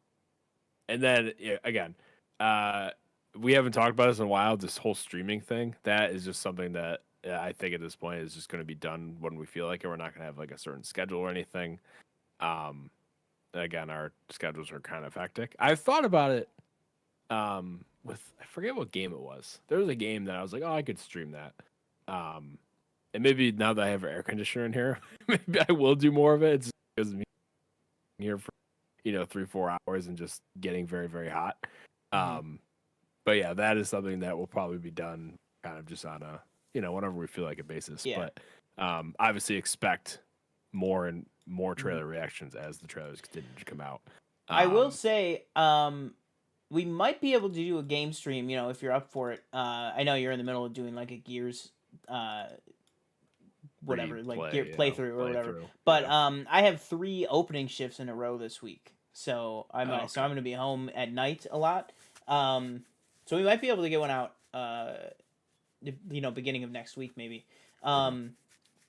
and then yeah, again, uh, we haven't talked about this in a while. This whole streaming thing, that is just something that I think at this point is just going to be done when we feel like it. We're not going to have like a certain schedule or anything. Um, again, our schedules are kind of hectic. I've thought about it with I forget what game it was. There was a game that I was like, oh, I could stream that. And maybe now that I have an air conditioner in here, maybe I will do more of it. It's because me here for 3-4 hours and just getting very very hot. Mhm. But yeah, that is something that will probably be done kind of just on a whenever we feel like a basis. Yeah. But obviously expect more and more Mhm. trailer reactions as the trailers continue to come out. I will Um, say, we might be able to do a game stream, if you're up for it. I know you're in the middle of doing like a Gears, uh, whatever, like Gear Replay, yeah, playthrough or whatever. playthrough, But yeah. I have 3 opening shifts in a row this week, so Oh, I'm okay. gonna be home at night a lot. Um, so we might be able to get one out, beginning of next week maybe. Mhm. Um,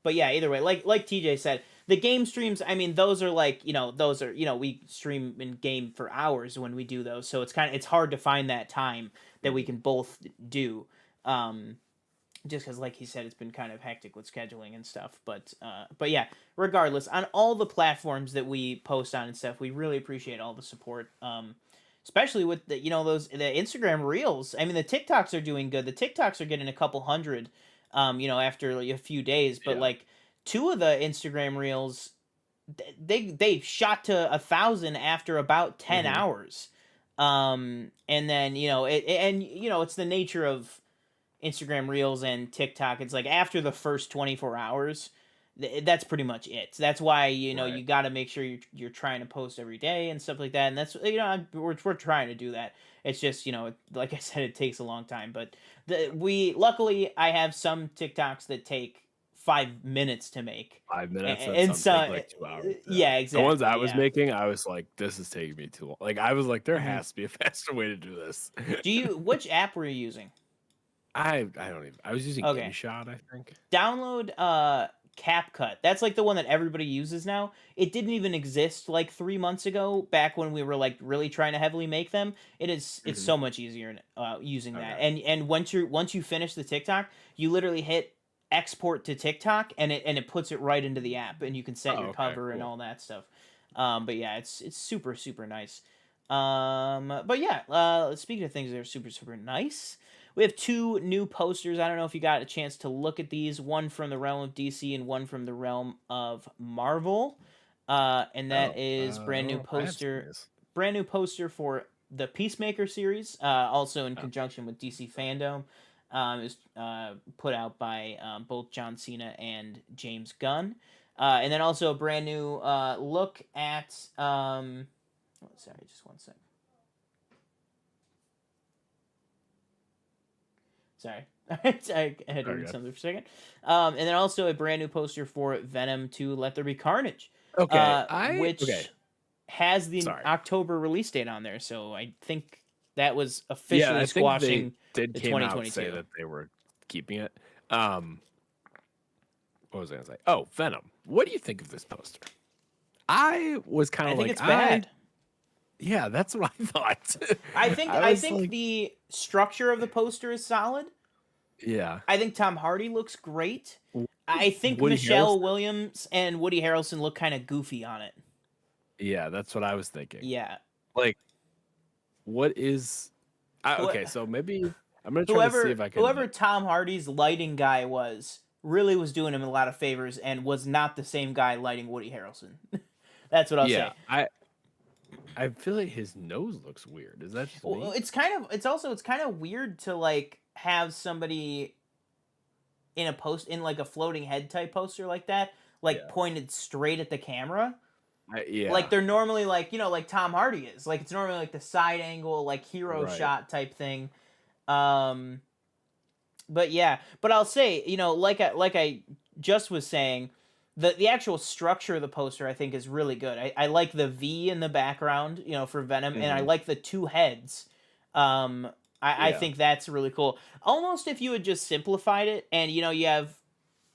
but yeah, either way, like TJ said, the game streams. I mean, those are like those are we stream in game for hours when we do those, so it's hard to find that time that we Mhm. can both do. Um, just because, like he said, it's been kind of hectic with scheduling and stuff. But yeah, regardless, on all the platforms that we post on and stuff, we really appreciate all the support. Especially with the those the Instagram Reels. I mean, the TikToks are doing good. The TikToks are getting a couple hundred, after like a few days. But Yeah. like 2 of the Instagram Reels, they shot to 1,000 after about 10 hours. And then it's the nature of Instagram Reels and TikTok. It's like after the first 24 hours, that's pretty much it. That's why Right. you got to make sure you're trying to post every day and stuff like that. And that's we're trying to do that. It's just like I said, it takes a long time. But we luckily I have some TikToks that take 5 minutes to make, 5 minutes and and some take so like 2 hours. Yeah. yeah, The ones I exactly, was yeah. making, I was like, this is taking me too long. Like I was like, there Hmm. has to be a faster way to do this. Which app were you using? I don't even. I was using Okay. InShot, I think. Download CapCut. That's like the one that everybody uses now. It didn't even exist like 3 months ago, back when we were like really trying to heavily make them. It's Hmm. so much easier using that. Okay. And once you finish the TikTok, you literally hit export to TikTok, and it puts it right into the app, and you can set Oh, your okay. cover and Cool. all that stuff. But yeah, it's super super nice. But yeah, speaking of things that are super super nice, we have 2 new posters. I don't know if you got a chance to look at these. One from the realm of DC and one from the realm of Marvel. And that Oh, is I don't know if I have seen this. brand new poster for the Peacemaker series. Also in Oh, conjunction with DC Fandome. Is put out by both John Cena and James Gunn. And then also a brand new look at. Oh, sorry, just one sec. Sorry. I had to very read good. something for a second. And then also a brand new poster for Venom 2 Let There Be Carnage, Okay. Okay. which has the Sorry. October release date on there. So I think that was Yeah, officially I think they squashing did the came out say 2022. that they were keeping it. Um, what was I gonna say? Oh, Venom. What do you think of this poster? I was kind I of think like, it's bad. yeah, that's what I thought. I I was think like, the structure of the poster is solid. yeah. I think Tom Hardy looks great. W- I think Woody Michelle Harrelson? Williams and Woody Harrelson look kind of goofy on it. Yeah, that's what I was thinking. Yeah. Like, what is Who okay, so maybe I'm gonna try to see if whoever I can whoever Tom Hardy's lighting guy was really was doing him a lot of favors and was not the same guy lighting Woody Harrelson. That's what I'll yeah, say. I feel like his nose looks weird. Is that just Well, me? it's kind of weird to like have somebody in like a floating head type poster like that, like Yeah. pointed straight at the camera. Like Yeah. they're normally like like Tom Hardy is. Like it's normally like the side angle, like hero Right. shot type thing. Um but yeah, but I'll say, like I just was saying, the actual structure of the poster I think is really good. I like the V in the background, for Venom, and I Hmm. like the 2 heads. Um, I Yeah. think that's really cool. Almost if you had just simplified it, and you have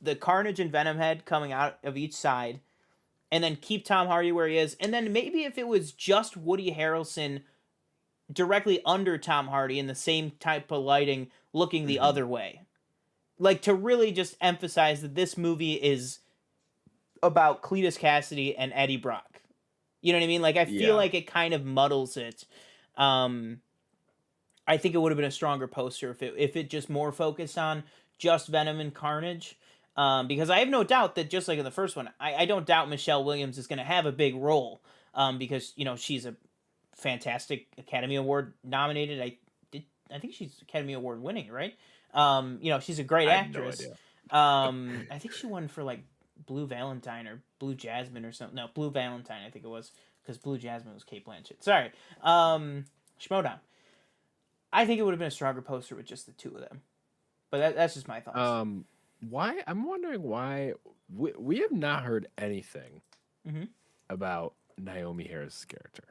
the Carnage and Venom head coming out of each side, and then keep Tom Hardy where he is, and then maybe if it was just Woody Harrelson directly under Tom Hardy in the same type of lighting, looking the Hmm. other way, like to really just emphasize that this movie is about Cletus Cassidy and Eddie Brock. You know what I mean? Like I feel Yeah. like it kind of muddles it. Um I think it would have been a stronger poster if it just more focused on just Venom and Carnage. Because I have no doubt that just like in the first one, I don't doubt Michelle Williams is going to have a big role. Because she's a fantastic Academy Award nominated. I think she's Academy Award winning, right? She's a great I have no actress. idea. I think she won for like Blue Valentine or Blue Jasmine or something. No, Blue Valentine, I think it was, because Blue Jasmine was Kate Blanchett. Sorry, Schmodown. I think it would have been a stronger poster with just the two of them. But that's just my thoughts. Why? I'm wondering why we have not heard anything Hmm. about Naomi Harris' character.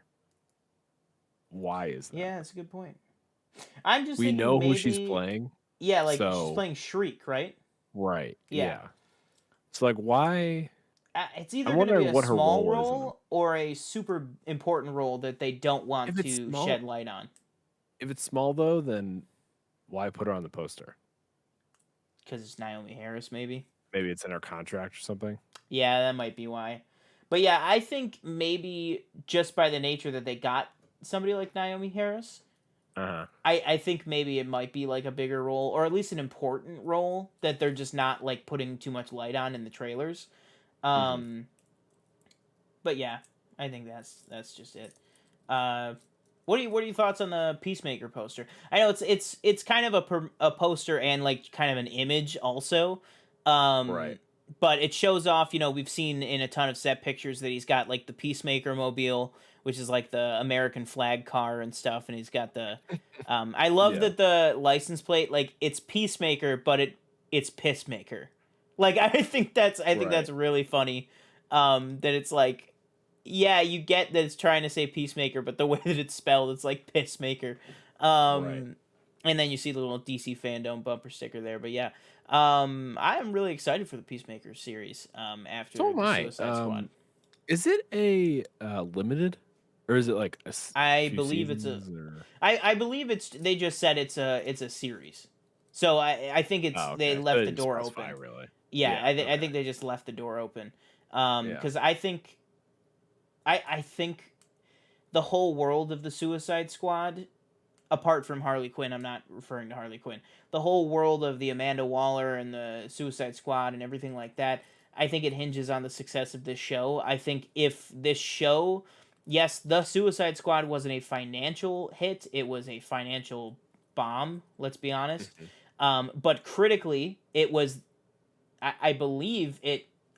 Why is that? Yeah, that's a good point. I'm just We thinking know who she's maybe, playing, yeah, like she's so playing Shriek, right? right, Yeah. yeah. So like, why? It's I'm either going to be wondering a what her small role is in them. role or a super important role that they don't want If it's to small, shed light on. if it's small though, then why put her on the poster? Because it's Naomi Harris, maybe. Maybe it's in her contract or something. Yeah, that might be why. But yeah, I think maybe just by the nature that they got somebody like Naomi Harris, Uh huh. I think maybe it might be like a bigger role, or at least an important role that they're just not like putting too much light on in the trailers. Hmm. Um, but yeah, I think that's just it. Uh, what are your thoughts on the Peacemaker poster? I know it's kind of a poster and like kind of an image also. Right. Um, but it shows off, we've seen in a ton of set pictures that he's got like the Peacemaker mobile, which is like the American flag car and stuff, and he's got the I love Yeah. that the license plate, like it's Peacemaker, but it's Pissmaker. Like I think that's Right. really funny. That it's like, yeah, you get that it's trying to say Peacemaker, but the way that it's spelled, it's like Pissmaker. Right. Um, and then you see the little DC Fandome bumper sticker there. But yeah, I am really excited for the Peacemaker series. So After am the I. Suicide Squad, Is it a limited, or is it like a I few believe it's a. seasons? Or I believe it's. They just said it's a series, so I think it's oh, they okay. They left the didn't door specify open. really. Yeah, Yeah. I Okay. think they just left the door open. Yeah. Because I think the whole world of the Suicide Squad, apart from Harley Quinn, I'm not referring to Harley Quinn. The whole world of the Amanda Waller and the Suicide Squad and everything like that, I think it hinges on the success of this show. I think if this show, yes, the Suicide Squad wasn't a financial hit, it was a financial bomb, let's be honest. Mhm. But critically, it was, I believe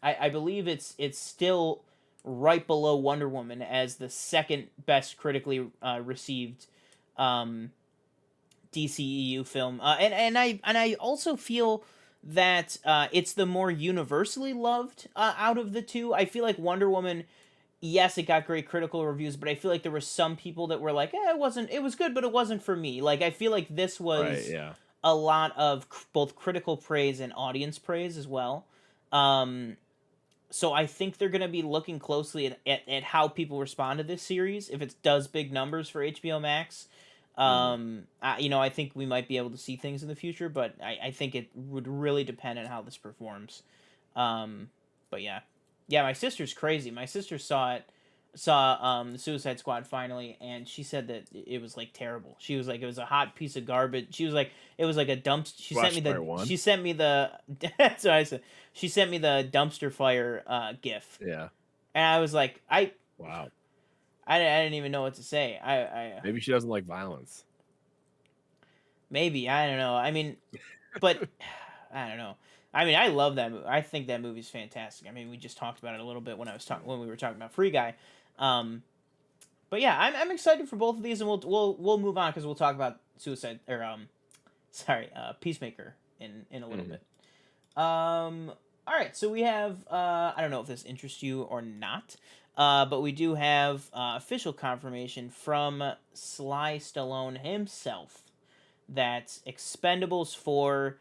I believe it's still right below Wonder Woman as the second best critically received um, DCEU film, and I also feel that it's the more universally loved out of the two. I feel like Wonder Woman, yes, it got great critical reviews, but I feel like there were some people that were like, it was good, but it wasn't for me. Like I feel like this Right. was Yeah. a lot of both critical praise and audience praise as well. Um, so I think they're going to be looking closely at how people respond to this series. If it does big numbers for HBO Max, Hmm. I think we might be able to see things in the future, but I think it would really depend on how this performs. Um, but yeah, my sister's crazy. My sister saw the Suicide Squad finally, and she said that it was like terrible. She was like it was a hot piece of garbage. She was like it was like a dump. Watched part one. She sent me the that's what I said. She sent me the dumpster fire gif, Yeah. and I was like Wow. I didn't even know what to say. I Maybe she doesn't like violence. maybe I don't know. I mean, but I don't know. I mean, I love that movie. I think that movie's fantastic. I mean, we just talked about it a little bit when we were talking about Free Guy. Um, but yeah, I'm excited for both of these, and we'll move on because we'll talk about Suicide or sorry, Peacemaker in a little Hmm. bit. All right, so we have I don't know if this interests you or not, but we do have official confirmation from Sly Stallone himself that Expendables 4,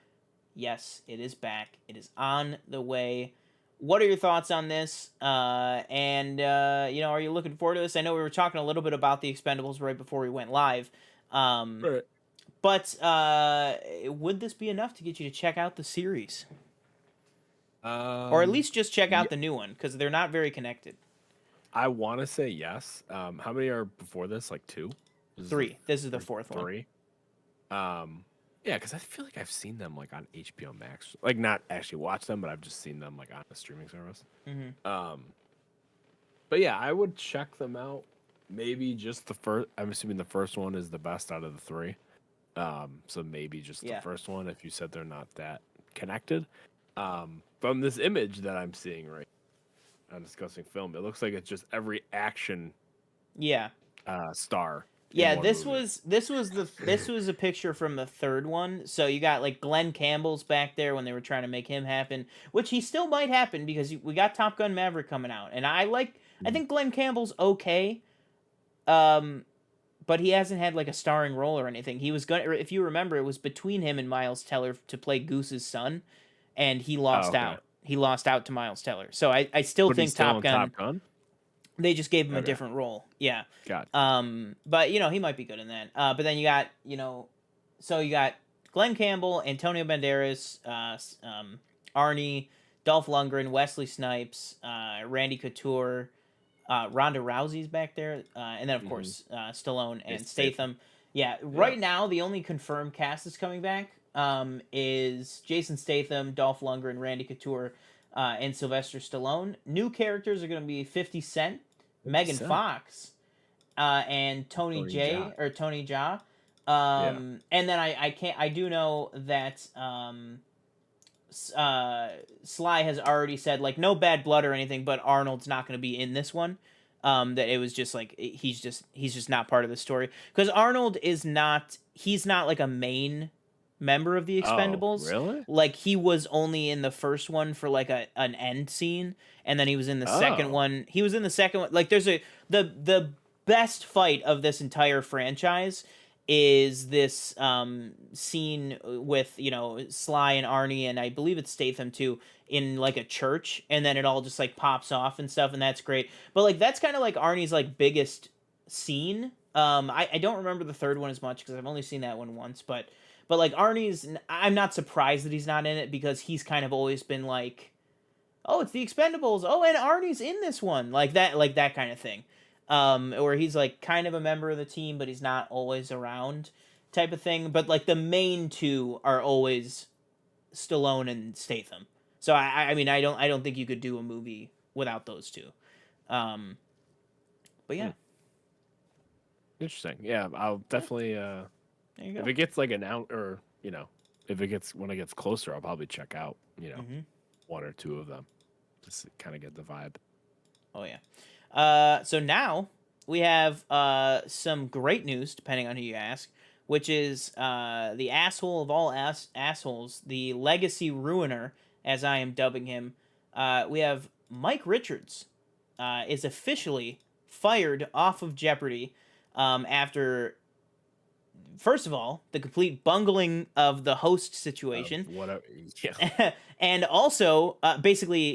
yes, it is back. It is on the way. What are your thoughts on this? And are you looking forward to this? I know we were talking a little bit about the Expendables right before we went live. Um, Right. but would this be enough to get you to check out the series, or at Um. least just check Yeah. out the new one because they're not very connected? I want to say yes. How many are before this? Like two. This is the Three. This is the fourth one. three. Yeah, because I feel like I've seen them like on HBO Max, like not actually watch them, but I've just seen them like on a streaming service. Mm-hmm. Um, but yeah, I would check them out. Maybe just the first. I'm assuming the first one is the best out of the three. So maybe just the Yeah. first one. If you said they're not that connected, from this image that I'm seeing right on Discussing Film, it looks like it's just every action Yeah. star in Yeah, one movie. this was a picture from the third one. So you got like Glenn Campbell's back there when they were trying to make him happen, which he still might happen because we got Top Gun Maverick coming out, and I Mhm. think Glenn Campbell's okay, um, but he hasn't had like a starring role or anything. He was gonna, if you remember, it was between him and Miles Teller to play Goose's son, and he Oh, lost okay. out. He lost out to Miles Teller. So I still But he's think still Top on Gun. Top Gun. They just gave him a Okay, different role. Yeah. got But he might be good in that. But then you got, so you got Glenn Campbell, Antonio Banderas, Arnie, Dolph Lundgren, Wesley Snipes, Randy Couture, Ronda Rousey's back there, and then of it. Mm-hmm. course Stallone and Jason Statham. Statham. Yeah, Yeah. right now the only confirmed cast that's coming back is Jason Statham, Dolph Lundgren, Randy Couture, and Sylvester Stallone. New characters are going to be 50 Cent, 50 Megan Cent. Fox, and Tony Tony Jaa. J or Tony Jaa. Yeah. And then I do know that Sly has already said like no bad blood or anything, but Arnold's not going to be in this one. That it was just like he's just not part of the story because Arnold is not he's not like a main member of the Oh, Expendables. really? Like he was only in the first one for like an end scene, and then he was in the second Oh. one. He was in the second one. Like there's the best fight of this entire franchise is this scene with Sly and Arnie and I believe it's Statham too in like a church, and then it all just like pops off and stuff, and that's great. But like that's kind of like Arnie's like biggest scene. I don't remember the third one as much because I've only seen that one once, but like Arnie's, I'm not surprised that he's not in it because he's kind of always been like, oh, it's the Expendables. Oh, and Arnie's in this one, like that kind of thing. Where he's like kind of a member of the team, but he's not always around, type of thing. But like the main two are always Stallone and Statham. So I mean I don't think you could do a movie without those two. Um, but yeah, Interesting. Yeah, I'll yeah, definitely there you if go. it gets like announced or, if it gets when it gets closer, I'll probably check out, Mm-hmm. one or two of them. Just kind of get the vibe. Oh yeah. So now we have some great news, depending on who you ask, which is the asshole of all assholes, the legacy ruiner, as I am dubbing him. We have Mike Richards is officially fired off of Jeopardy after, first of all, the complete bungling of the host situation, Whatever. Yeah. and also basically,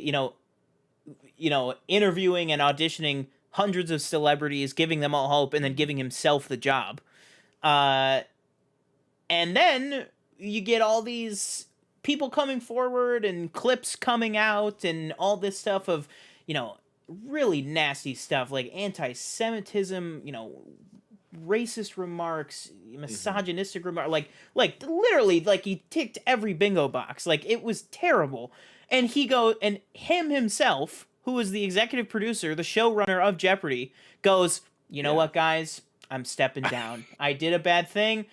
interviewing and auditioning hundreds of celebrities, giving them all hope, and then giving himself the job. Uh, and then you get all these people coming forward and clips coming out and all this stuff of, really nasty stuff like anti-Semitism, racist remarks, Hmm. misogynistic remarks, like literally, like he ticked every bingo box. Like it was terrible. And him himself, who is the executive producer, the showrunner of Jeopardy, goes, you know Yeah. what, guys, I'm stepping down. I did a bad thing.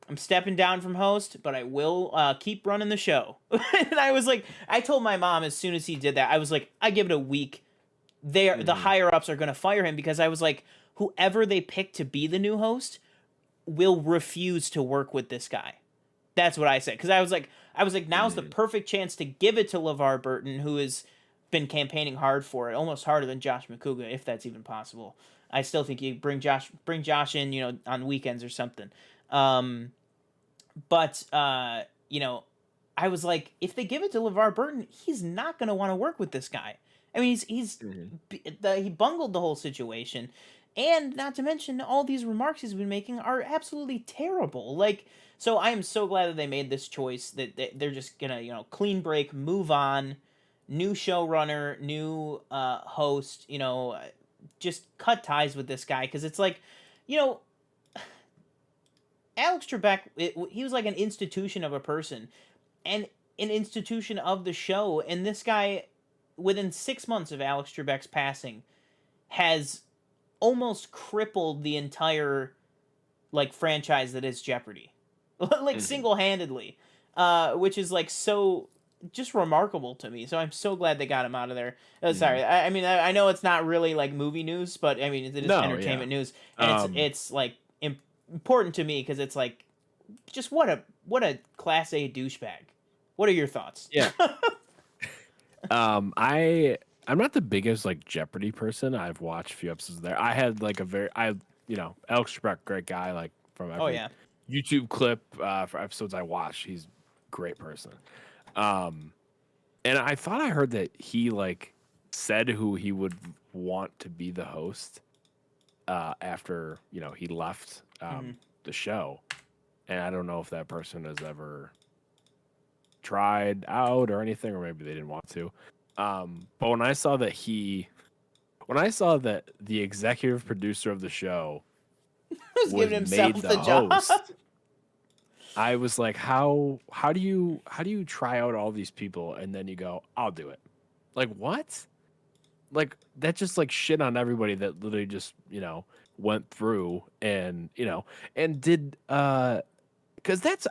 I'm stepping down from host, but I will keep running the show. And I was like, I told my mom as soon as he did that, I was like, I give it a week. The Hmm. higher ups are going to fire him because I was like, whoever they pick to be the new host will refuse to work with this guy. That's what I said because I was like, now's the Hmm. perfect chance to give it to LeVar Burton, who has been campaigning hard for it, almost harder than Josh McCouga, if that's even possible. I still think you bring Josh in, on weekends or something. Um, but I was like, if they give it to LeVar Burton, he's not gonna want to work with this guy. I mean, Hmm. he bungled the whole situation, and not to mention all these remarks he's been making are absolutely terrible. Like, so I am so glad that they made this choice that they're just gonna clean break, move on, new showrunner, new host. Just cut ties with this guy because it's like, you know Alex Trebek, he was like an institution of a person and an institution of the show. And this guy, within 6 months of Alex Trebek's passing, has almost crippled the entire like franchise that is Jeopardy, like Mhm. single handedly, which is like so just remarkable to me. So I'm so glad they got him out of there. Mhm. Sorry, I mean I know it's not really like movie news, but I mean it is No, yeah. entertainment news, and Um, it's like important to me because it's like just what a class A douchebag. What are your thoughts? yeah. I'm not the biggest like Jeopardy person. I've watched a few episodes there. I had like a very Alex Trebek, great guy. Like from Oh every yeah. YouTube clip for episodes I watched, he's a great person. Um, and I thought I heard that he like said who he would want to be the host after he left Hmm. the show, and I don't know if that person has ever tried out or anything, or maybe they didn't want to. But when I saw that the executive producer of the show Who's was giving made himself the the job? host, I was like, how do you try out all these people and then you go, I'll do it? Like what? Like that just like shit on everybody that literally just went through and did because that's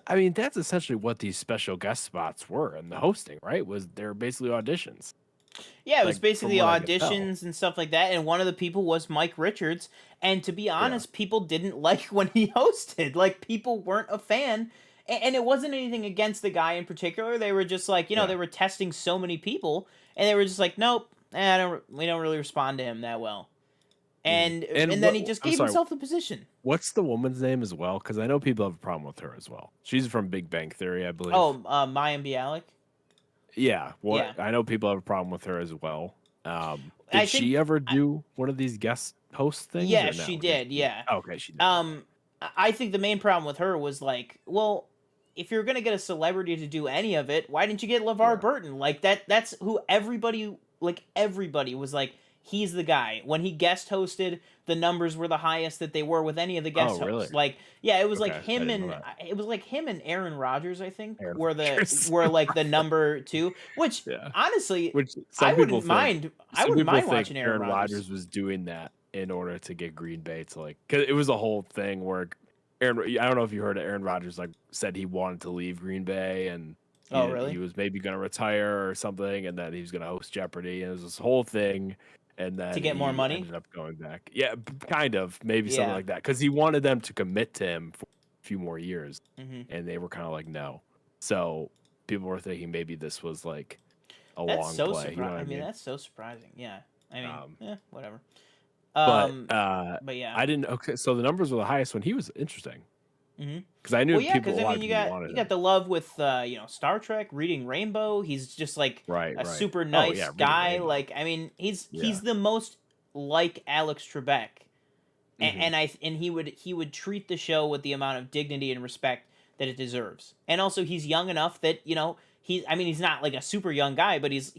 essentially what these special guest spots were and the hosting, right? Was they're basically auditions, Yeah, it was like from basically what I could tell. auditions and stuff like that. And one of the people was Mike Richards. And to be Yeah. honest, people didn't like when he hosted. Like, people weren't a fan. And it wasn't anything against the guy in particular. They were just like, Yeah. they were testing so many people. And they were just like, nope, we don't really respond to him that well. Mhm. And then he just I'm gave sorry, himself the position. what's the woman's name as well? Because I know people have a problem with her as well. She's from Big Bang Theory, I believe. Oh, Mayim Bialik. Yeah, Yeah. what I know people have a problem with her as well. I Did think, she ever do one of these guest host things yeah, or she no? Did did. she? Yeah. Okay, she did. Okay. I think the main problem with her was like, well, if you're gonna get a celebrity to do any of it, why didn't you get LeVar Yeah. Burton? Like that's who everybody was like, he's the guy. When he guest hosted, the numbers were the highest that they were with any of the Oh, guest really? hosts. Like, yeah, it was like Okay, I him didn't know and that. Aaron Rodgers, I think, Aaron were Rodgers. were like the number two. Which Yeah. honestly, Which some people think I wouldn't mind think watching Aaron Aaron Rodgers. Rodgers was doing that in order to get Green Bay to like, because it was a whole thing where I don't know if you heard it, Aaron Rodgers like said he wanted to leave Green Bay and Oh, he really? was maybe going to retire or something, and that he was going to host Jeopardy, and it was this whole thing, and To then get more he money? ended up going back. Yeah, kind of, maybe something Yeah. like that, because he wanted them to commit to him for a few more years, Hmm. and they were kind of like no. So people were thinking maybe this was like a That's long so play. You know surprising. what I I mean, mean? that's so surprising. Yeah. I mean, Um, whatever. but But yeah. I didn't. Okay, so the numbers were the highest when he was interesting Hmm. because I knew Well, yeah, people. because A I lot mean, of people wanted you got him. the love with Star Trek, Reading Rainbow. He's just like Right, a right. super Oh nice yeah, reading guy. Rainbow. Like, I mean, Yeah. he's the most like Alex Trebek, Hmm. and he would treat the show with the amount of dignity and respect that it deserves. And also, he's young enough that he's not like a super young guy, but he's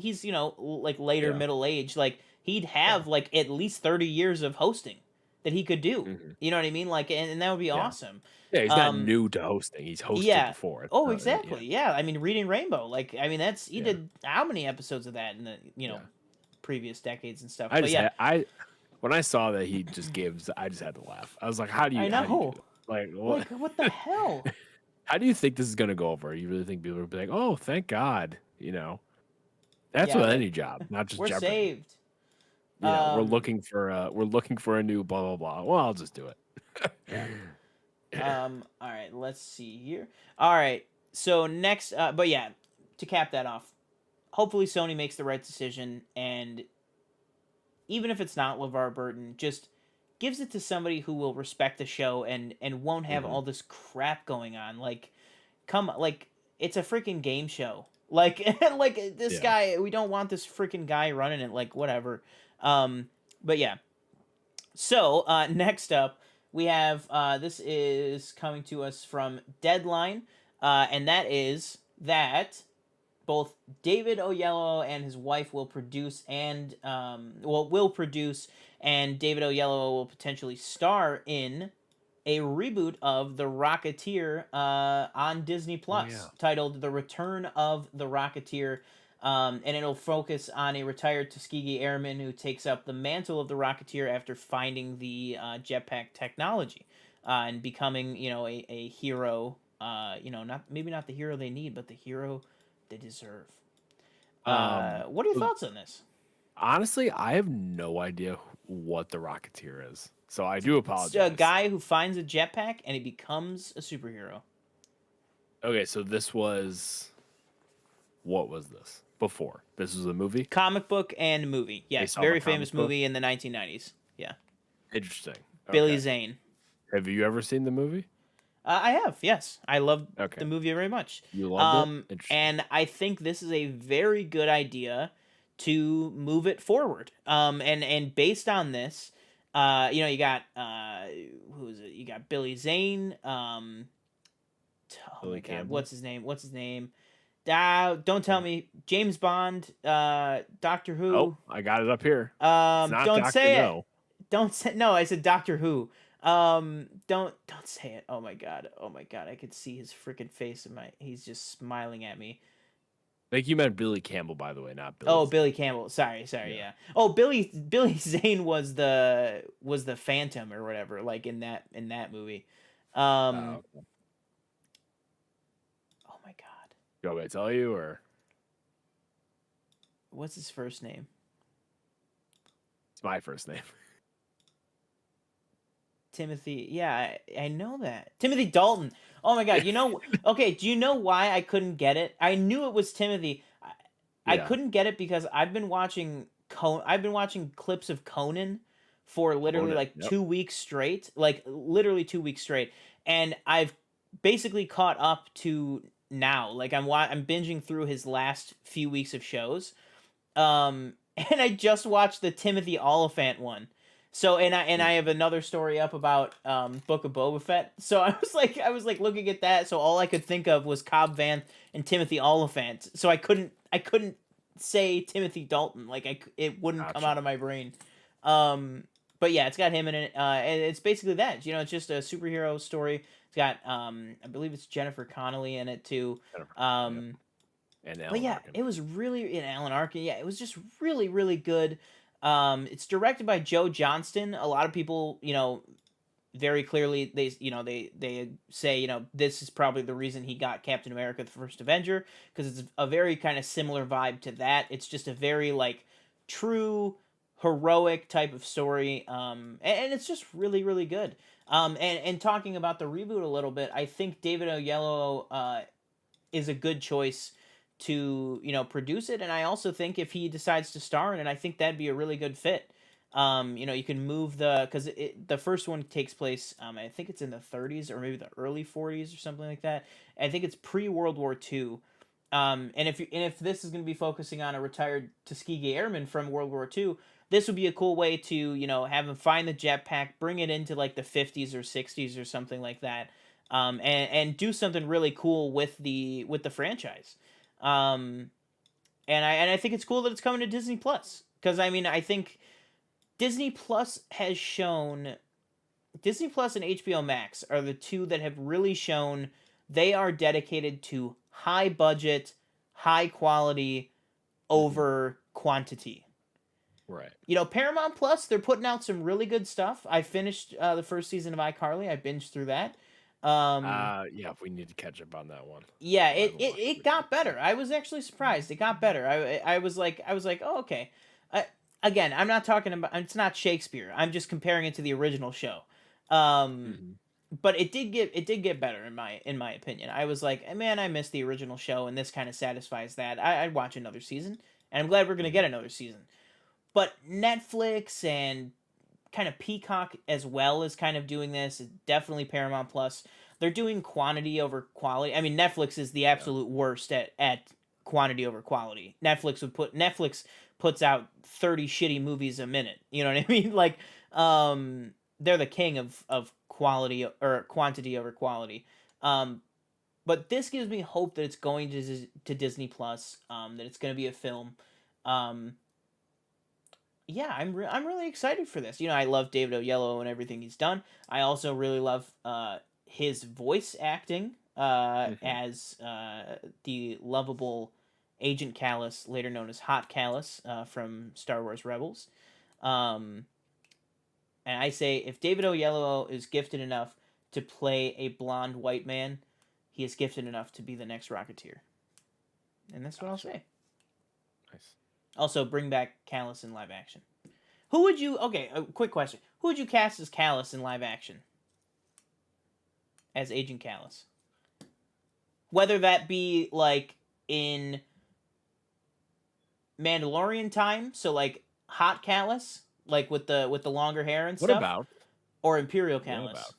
like later Yeah. middle age. Like he'd Yeah. have like at least 30 years of hosting that he could do. Hmm. You know what I mean? Like, and that would be Yeah. awesome. Yeah. He's not Um, new to hosting. He's hosted yeah. before. It's Oh, not, yeah. exactly. Yeah. I mean, Reading Rainbow. Like, I mean, he Yeah. did how many episodes of that in the Yeah. previous decades and stuff. I But just yeah, had when I saw that he just gave, I just had to laugh. I was like, I how do you do know. this? Like, what? Like, what the hell? How do you think this is gonna go over? You really think people will be like, oh, thank God? That's Yeah, with like any job, not just we're Jeopardy. saved. We're Um, looking for a new blah blah blah. Well, I'll just do it. yeah. All right. Let's see here. All right. So next, but yeah, to cap that off, hopefully Sony makes the right decision, and even if it's not LeVar Burton, just gives it to somebody who will respect the show and won't have Hmm. all this crap going on. Like, like it's a freaking game show. Like like this Yeah. guy, we don't want this freaking guy running it. Like whatever. But yeah. So next up we have this is coming to us from Deadline, and that is that both David Oyelowo and his wife will produce and will produce, and David Oyelowo will potentially star in a reboot of The Rocketeer on Disney Oh yeah. Plus, titled "The Return of the Rocketeer," and it'll focus on a retired Tuskegee airman who takes up the mantle of the Rocketeer after finding the jetpack technology and becoming, a hero. Not maybe not the hero they need, but the hero they deserve. What are your So thoughts on this? honestly, I have no idea what the Rocketeer is. So I do It's a apologize. guy who finds a jetpack and he becomes a superhero. Okay, so this was what was this? Before. This was a movie Comic book and movie. Yes, based off a very comic famous book. movie in the 1990s. Yeah. Interesting. Billy Okay. Zane. Have you ever seen the movie? I have, yes. I love Okay. the movie very much. You loved it? Interesting. And I think this is a very good idea to move it forward. And based on this, you got who is it? You got Billy Zane. Oh my Billy God, Campbell? what's his name? Don't tell me. James Bond. Doctor Oh, Who. I got it up here. It's not Don't Doctor say it. No. Don't say no. I said Doctor Who. Don't say it. Oh my god. Oh my god. I could see his freaking face in my. He's just smiling at me. I think you meant Billy Campbell, by the way, not Billy Oh, Billy Zane. Campbell. Sorry. Yeah. Yeah. Oh, Billy Zane was the Phantom or whatever. Like in that movie. Um. Okay. Oh my god. You want me to tell you, or What's his first name? it's my first name? Timothy. Yeah, I know that. Timothy Dalton. Oh my god. Okay, do you know why I couldn't get it? I knew it was Timothy. I Yeah. couldn't get it because I've been watching clips of Conan for literally Conan. like Yep. 2 weeks straight. Like literally 2 weeks straight. And I've basically caught up to now. Like I'm binging through his last few weeks of shows. And I just watched the Timothy Oliphant one. So and I have another story up about Book of Boba Fett. So I was like looking at that. So all I could think of was Cobb Vanth and Timothy Oliphant. So I couldn't say Timothy Dalton. Like it wouldn't come Gotcha. out of my brain. Um, but yeah, it's got him in it. And it's basically that. It's just a superhero story. It's got I believe it's Jennifer Connelly in it too. Jennifer. Yep. Um, And but Alan yeah, Arkin. it was really in Alan Arkin. Yeah, it was just really, really good. It's directed by Joe Johnston. A lot of people, very clearly they say this is probably the reason he got Captain America: The First Avenger, because it's a very kind of similar vibe to that. It's just a very like true heroic type of story. And it's just really, really good. And talking about the reboot a little bit, I think David Oyelowo is a good choice to produce it, and I also think if he decides to star in it, I think that'd be a really good fit. You can move because the first one takes place, I think it's in the 30s or maybe the early 40s or something like that. I think it's pre World War II. And if this is going to be focusing on a retired Tuskegee airman from World War II, this would be a cool way to have him find the jetpack, bring it into like the 50s or 60s or something like that, and do something really cool with the franchise. Um, and I think it's cool that it's coming to Disney Plus, because I mean I think Disney Plus has shown Disney Plus and HBO Max are the two that have really shown they are dedicated to high budget, high quality Mhm. over quantity. Right. Paramount Plus, they're putting out some really good stuff. I finished the first season of iCarly. I binged through that. Um, Yeah, we need to catch up on that one. yeah, I it, haven't it watched it it yet. got better. I was actually surprised. It got better. I was like, oh, okay. I, Again, I'm not talking about. It's not Shakespeare. I'm just comparing it to the original show. Um, Mhm. but it did get better in my opinion. I was like, man, I missed the original show, and this kind of satisfies that. I'd watch another season, and I'm glad we're gonna Mhm. get another season. But Netflix and kind of Peacock as well is kind of doing this. Definitely Paramount Plus. They're doing quantity over quality. I mean, Netflix is the Yeah. absolute worst at quantity over quality. Netflix puts out 30 shitty movies a minute. You know what I mean? Like, they're the king of quality or quantity over quality. Um, but this gives me hope that it's going to Disney Plus. That it's going to be a film. Um, yeah, I'm really excited for this. I love David Oyelowo and everything he's done. I also really love his voice acting Hmm. as the lovable Agent Callous, later known as Hot Callous from Star Wars Rebels. Um, and I say, if David Oyelowo is gifted enough to play a blonde white man, he is gifted enough to be the next Rocketeer. And that's what I'll Gotcha. say. Nice. Also, bring back Callous in live action. Who would you? Okay, a quick question. Who would you cast as Callous in live action? As Agent Callous, whether that be like in Mandalorian time, so like Hot Callous, like with the longer hair and What stuff, about or Imperial what Callous. about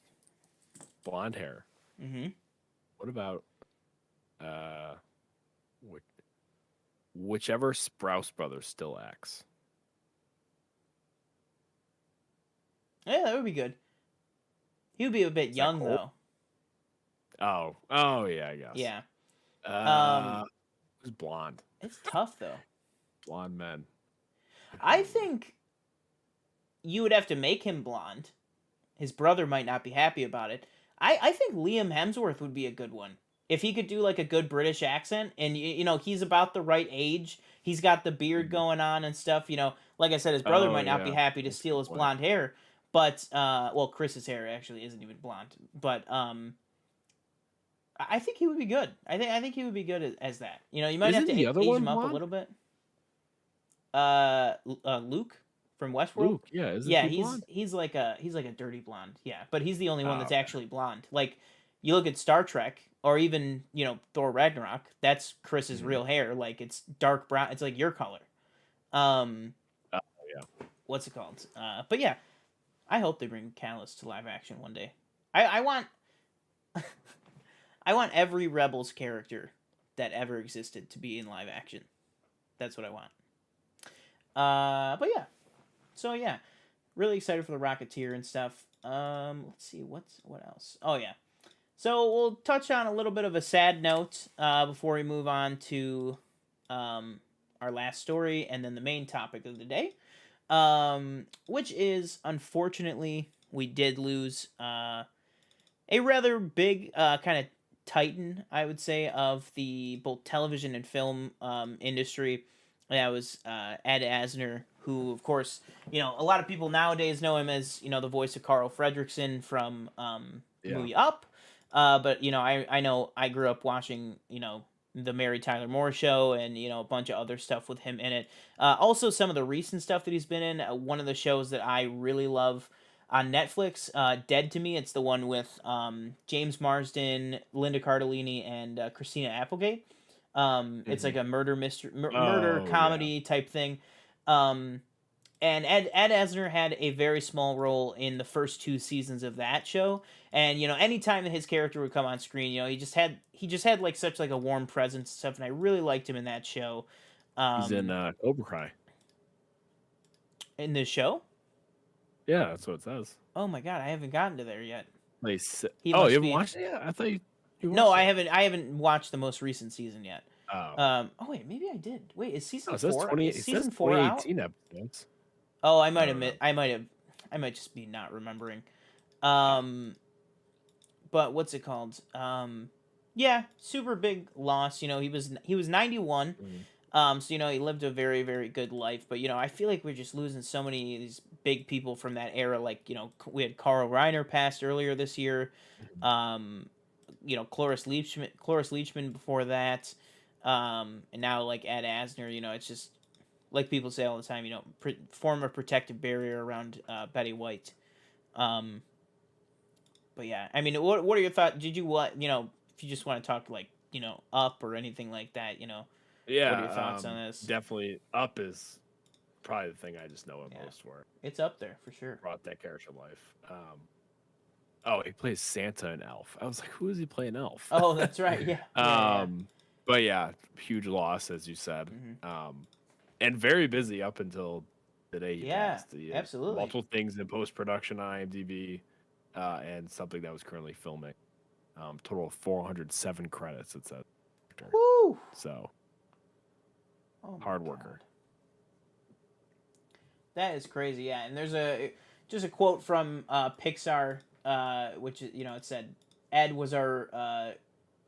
blonde hair? Mm-hmm. What about uh, which, whichever Sprouse brother still acts? Yeah, that would be good. He would be a bit Is that young cool? though. Oh yeah, I guess. Yeah. Uh, Um, who's blonde? it's tough though. Blonde men. I think you would have to make him blonde. His brother might not be happy about it. I think Liam Hemsworth would be a good one. If he could do like a good British accent and he's about the right age, he's got the beard Mhm. going on and stuff, like I said, his brother Oh might not be yeah, happy to that's a steal good his point. blonde hair, but well, Chris's hair actually isn't even blonde, but I think he would be good. I think he would be good as that. You might have Isn't to the other age one him up a blonde? little bit. Luke from Westworld. Luke, yeah, isn't Yeah, he he's blonde? he's like a dirty blonde. Yeah, but he's the only one Oh, that's okay. actually blonde. Like you look at Star Trek or even Thor Ragnarok. That's Chris's Mhm. real hair. Like it's dark brown. It's like your color. Um, Oh yeah. what's it called? But yeah, I hope they bring Callus to live action one day. I want I want every Rebels character that ever existed to be in live action. That's what I want. But yeah. So yeah, really excited for the Rocketeer and stuff. Let's see what else. Oh yeah. So we'll touch on a little bit of a sad note before we move on to um, our last story and then the main topic of the day, which is unfortunately we did lose a rather big kind of titan, I would say, of the both television and film industry. That was Ed Asner, who, of course, a lot of people nowadays know him as the voice of Carl Fredricksen from the Yeah. movie Up. But I know I grew up watching the Mary Tyler Moore Show and a bunch of other stuff with him in it. Also, some of the recent stuff that he's been in. One of the shows that I really love on Netflix, Dead to Me. It's the one with James Marsden, Linda Cardellini, and Christina Applegate. It's like Hmm. a murder mystery, murder Oh yeah. comedy type thing. Um, and Ed Asner had a very small role in the first two seasons of that show. And anytime that his character would come on screen, he just had like such like a warm presence and stuff. And I really liked him in that show. He's in Um, Cobra Kai. in this show. Yeah, that's what it says. Oh my god, I haven't gotten to there yet. He Oh, you must haven't be. watched it yet? I thought you No, watched I it. haven't. I haven't watched the most recent season yet. Oh. Oh wait, maybe I did. Wait, is Oh, season it says four? 20. Is It says season four out? 2018 episodes. Oh, I don't know. I might have. I might just be not remembering. Oh. Um, but what's it called? Yeah, super big loss. He was 91. Mhm. So he lived a very very good life. But I feel like we're just losing so many of these big people from that era. Like we had Carl Reiner passed earlier this year. Mhm. Um, Cloris Leachman before that. And now like Ed Asner. It's just like people say all the time. Form a protective barrier around Betty White. Um, but yeah, I mean, what are your thoughts? Did you what if you just want to talk like Up or anything like that? What are your Yeah. thoughts on this? Definitely. Up is probably the thing I just know it Yeah, most for. it's up there for sure. Brought that character to life. Oh, he plays Santa and Elf. I was like, who is he playing Elf? Oh, that's right. Yeah, yeah, yeah. um, but yeah, huge loss as you said. Hmm. And very busy up until today he Yeah, passed. He had absolutely. multiple things in post production on IMDb, and something that was currently filming. Total of 407 credits. It said. Woo! So Oh my hard god. worker. That is crazy, yeah. And there's just a quote from Pixar, which is, it said, Ed was our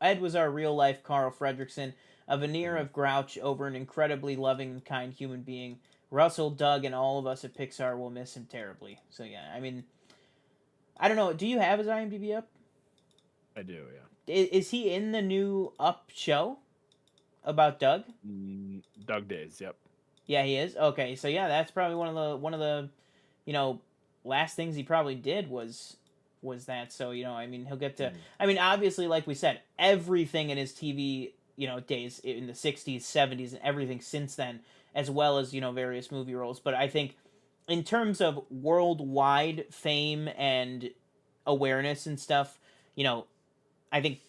Ed was our real life Carl Fredricksen, a veneer Mhm. of grouch over an incredibly loving and kind human being. Russell, Doug, and all of us at Pixar will miss him terribly. So yeah, I mean, I don't know. Do you have his IMDb up? I do, yeah. Is he in the new Up show about Doug? Doug Days, yep. Yeah, he is. Okay, so yeah, that's probably one of the you know last things he probably did was that. So I mean, he'll get to. Mhm. I mean, obviously, like we said, everything in his TV days in the '60s, '70s, and everything since then, as well as various movie roles. But I think in terms of worldwide fame and awareness and stuff, I think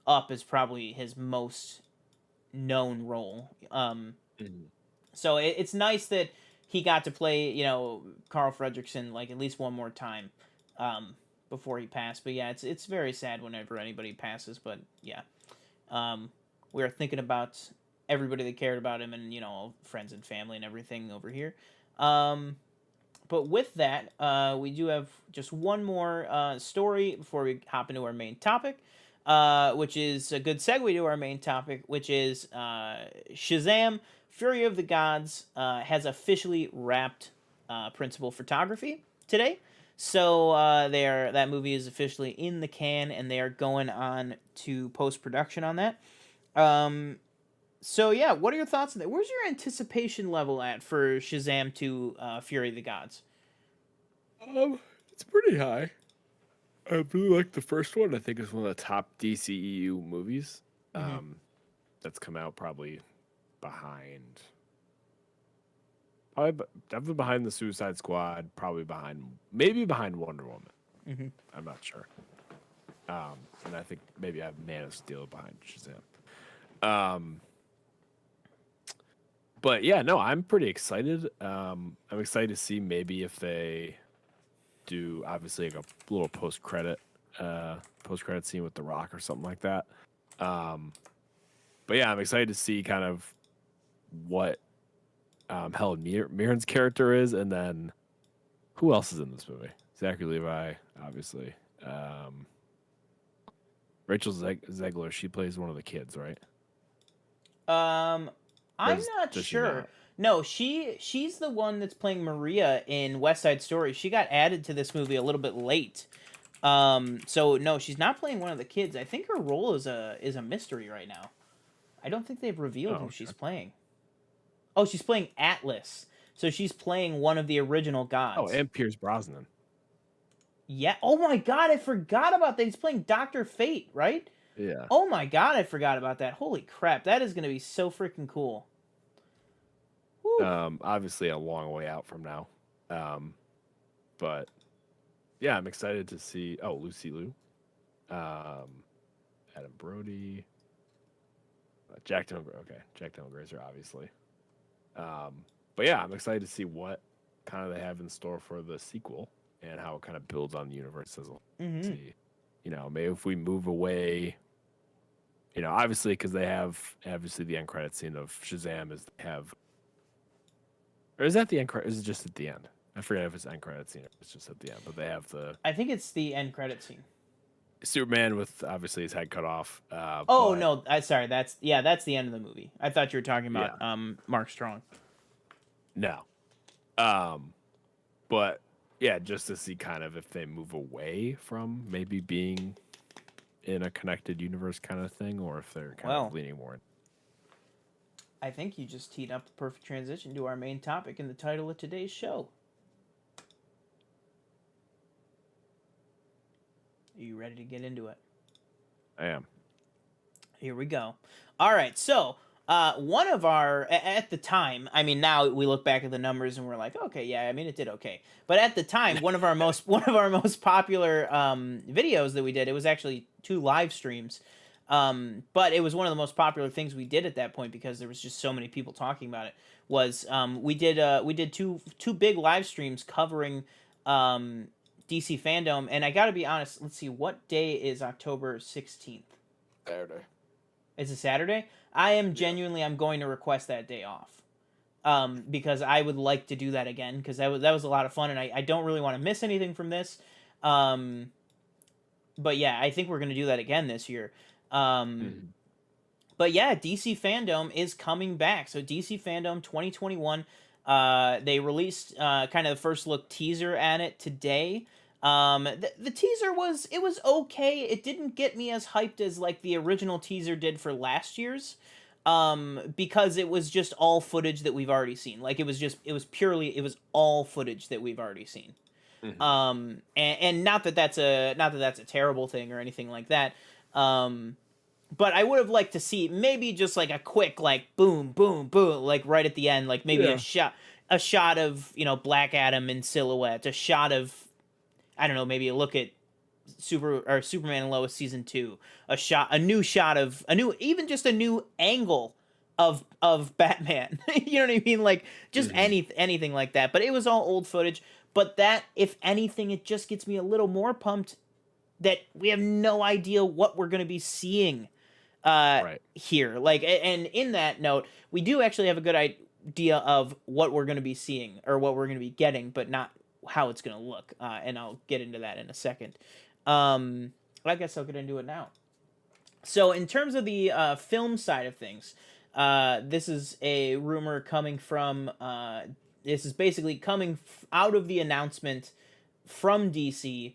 Up is probably his most known role. Mhm. So it's nice that he got to play, Carl Fredricksen like at least one more time, um, before he passed. But yeah, it's very sad whenever anybody passes. But yeah, we are thinking about everybody that cared about him, and friends and family and everything over here. Um, but with that, we do have just one more story before we hop into our main topic, which is a good segue to our main topic, which is Shazam: Fury of the Gods has officially wrapped principal photography today. So that movie is officially in the can, and they are going on to post production on that. Um, so yeah, what are your thoughts on that? Where's your anticipation level at for Shazam 2 Fury of the Gods? It's pretty high. I really like the first one. I think it's one of the top DCEU movies. Mm-hmm. Um, that's come out probably behind, definitely behind the Suicide Squad. Probably maybe behind Wonder Woman. Mm-hmm. I'm not sure. And I think maybe I have Man of Steel behind Shazam. But yeah, no, I'm pretty excited. I'm excited to see maybe if they do obviously like a little post credit scene with The Rock or something like that. Um, but yeah, I'm excited to see kind of what Helen Mirren's character is, and then who else is in this movie? Zachary Levi, obviously. Um, Rachel Zegler, she plays one of the kids, right? Um, Or I'm not does she sure. not? No, she's the one that's playing Maria in West Side Story. She got added to this movie a little bit late. So no, she's not playing one of the kids. I think her role is a mystery right now. I don't think they've revealed Oh, who she's okay. playing. Oh, she's playing Atlas. So she's playing one of the original Oh, gods. and Pierce Brosnan. Yeah. Oh my god, I forgot about that. He's playing Doctor Fate, right? Yeah. Oh my god, I forgot about that. Holy crap, that is gonna be so freaking cool. Woo. Obviously a long way out from now. Um, but yeah, I'm excited to see. Oh, Lucy Liu, um, Adam Brody, Jack Dylan. Okay, Jack Dylan Grazer, obviously. Um, but yeah, I'm excited to see what kind of they have in store for the sequel and how it kind of builds on the universe as a whole. Mm-hmm. See, maybe if we move away, obviously because they have obviously the end credit scene of Shazam is they have, or is that the end credit? Is it just at the end? I forget if it's end credit scene or it's just at the end, but they have the I think it's the end credit scene. Superman with obviously his head cut off. Oh But no, I sorry. That's the end of the movie. I thought you were talking yeah, about Mark Strong. no. Um, but yeah, just to see kind of if they move away from maybe being in a connected universe kind of thing, or if they're kind of Well, leaning more. I think you just teed up the perfect transition to our main topic and the title of today's show. Are you ready to get into it? I am. Here we go. All right, so one of our at the time, I mean, now we look back at the numbers and we're like, okay, yeah, I mean, it did okay. But at the time, one of our most popular videos that we did, it was actually 2 live streams. But it was one of the most popular things we did at that point because there was just so many people talking about it. Was we did two big live streams covering DC Fandome, and I got to be honest. Let's see, what day is October 16th? Saturday. It's a Saturday. I am Yeah. genuinely. I'm going to request that day off. because I would like to do that again because that was a lot of fun, and I don't really want to miss anything from this. Um, but yeah, I think we're gonna do that again this year. Um, Mhm. but yeah, DC Fandome is coming back. So DC Fandome 2021, they released kind of the first look teaser at it today. The teaser was okay. It didn't get me as hyped as like the original teaser did for last year's. Because it was just all footage that we've already seen. Like it was all footage that we've already seen. Mhm. And not that that's a terrible thing or anything like that. Um, but I would have liked to see maybe just like a quick like boom boom boom like right at the end, like maybe Yeah. a shot of Black Adam in silhouette, a shot of, I don't know, maybe a look at Superman and Lois season 2, a new shot of a new, even just a new angle of Batman. You know what I mean? Like just Mhm. anything like that. But it was all old footage. But that, if anything, it just gets me a little more pumped that we have no idea what we're going to be seeing Right. here. Like, and in that note, we do actually have a good idea of what we're going to be seeing or what we're going to be getting, but not how it's going to look. And I'll get into that in a second. I guess I'll get into it now. So, in terms of the film side of things, this is a rumor coming from. This is basically coming out of the announcement from DC.